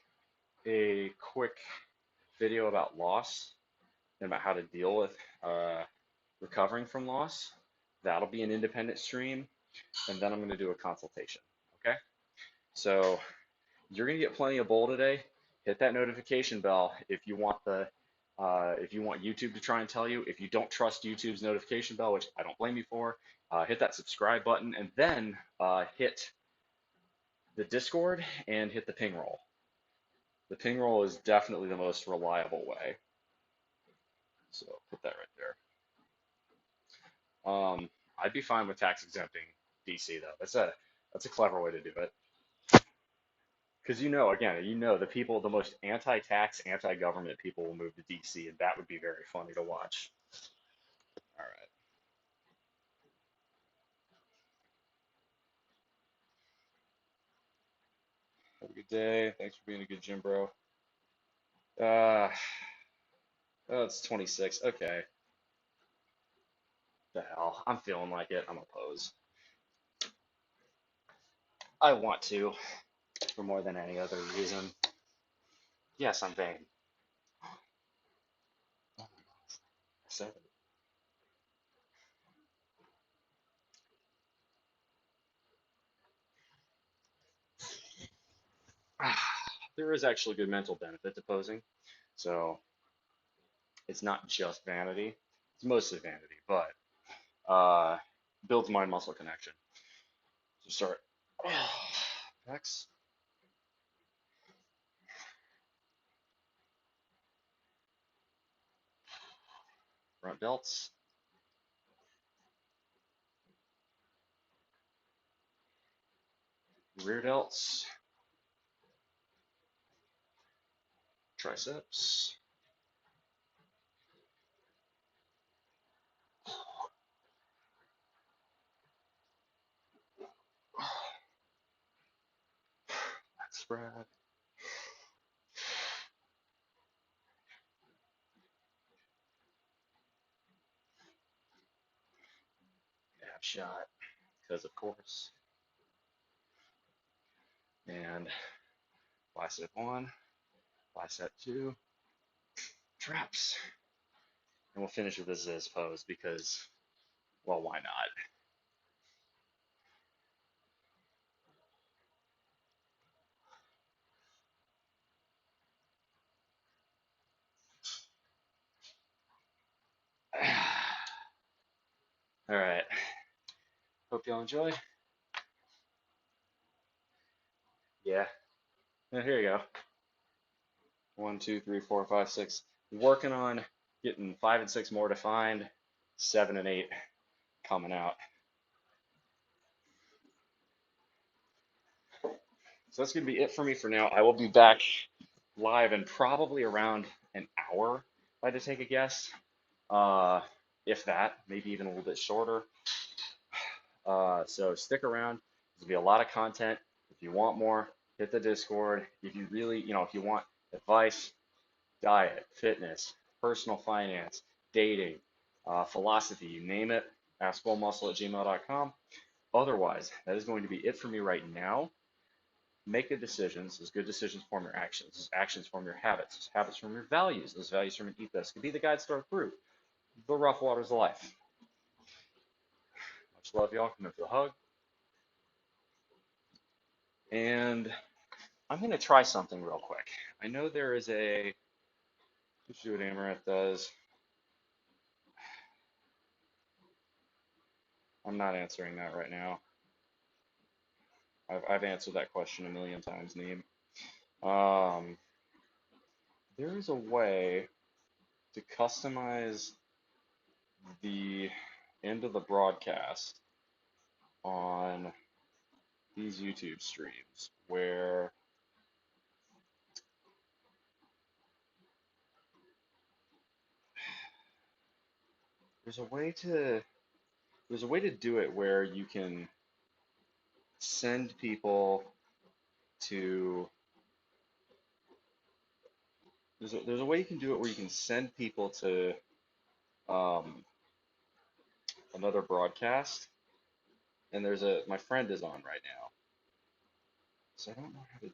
a quick video about loss and about how to deal with recovering from loss. That'll be an independent stream, and then I'm going to do a consultation. Okay? So you're going to get plenty of bowl today. Hit that notification bell if you want YouTube to try and tell you. If you don't trust YouTube's notification bell, which I don't blame you for, hit that subscribe button and then hit the Discord and hit the ping roll. The ping roll is definitely the most reliable way. So put that right there. I'd be fine with tax exempting DC though. That's a clever way to do it. Because you know, again, you know, the people, the most anti-tax, anti-government people will move to DC, and that would be very funny to watch. All right. Have a good day. Thanks for being a good gym bro. Uh, oh, it's 26. Okay. The hell. I'm feeling like it. I'm a pose. I want to, for more than any other reason. Yes, I'm vain. So, there is actually good mental benefit to posing. So it's not just vanity. It's mostly vanity, but builds mind muscle connection. So start. Pecs, front delts, rear delts, triceps, lat spread, ab shot, because of course, and bicep one, bicep two, traps. And we'll finish with this as pose because, well, why not? All right. Hope y'all enjoy. Yeah. Here you go. 1, 2, 3, 4, 5, 6. Working on getting 5 and 6 more defined. 7 and 8 coming out. So that's going to be it for me for now. I will be back live in probably around an hour, if I had to take a guess. Uh, if that, maybe even a little bit shorter. So stick around. There'll be a lot of content. If you want more, hit the Discord. If you really, if you want advice, diet, fitness, personal finance, dating, philosophy, you name it, askbullmuscle@gmail.com. Otherwise, that is going to be it for me right now. Make good decisions. Those good decisions form your actions. Those actions form your habits. Those habits form your values. Those values form your ethos. It could be the guide star through the rough waters of life. Much love, y'all. Come in for the hug. And I'm going to try something real quick. I know there is a, let's see what Amaranth does. I'm not answering that right now. I've answered that question a million times, Neem. There is a way to customize the end of the broadcast on these YouTube streams where there's a way to do it where you can send people to there's a way you can do it where you can send people to um, another broadcast, and my friend is on right now, so I don't know how to do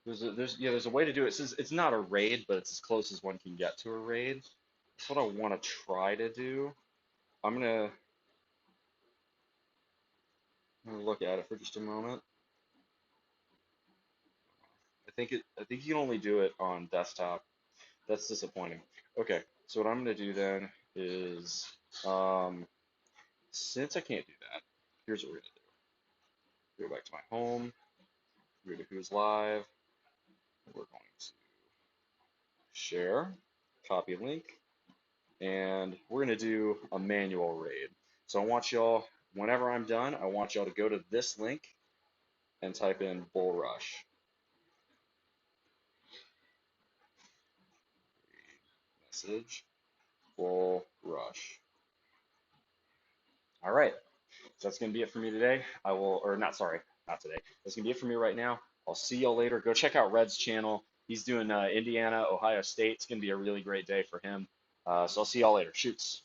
that. There's a way to do it. It's not a raid, but it's as close as one can get to a raid. That's what I want to try to do. I'm gonna look at it for just a moment. I think you can only do it on desktop. That's disappointing. Okay, so what I'm gonna do then is, since I can't do that, here's what we're gonna do. Go back to my home. Go to Who's Live. We're going to share, copy link, and we're gonna do a manual raid. So I want y'all whenever I'm done, I want y'all to go to this link and type in Bull Rush. Message, Bull Rush. All right. So that's going to be it for me today. I will, or not, sorry, not today. That's going to be it for me right now. I'll see y'all later. Go check out Red's channel. He's doing Indiana, Ohio State. It's going to be a really great day for him. So I'll see y'all later. Shoots.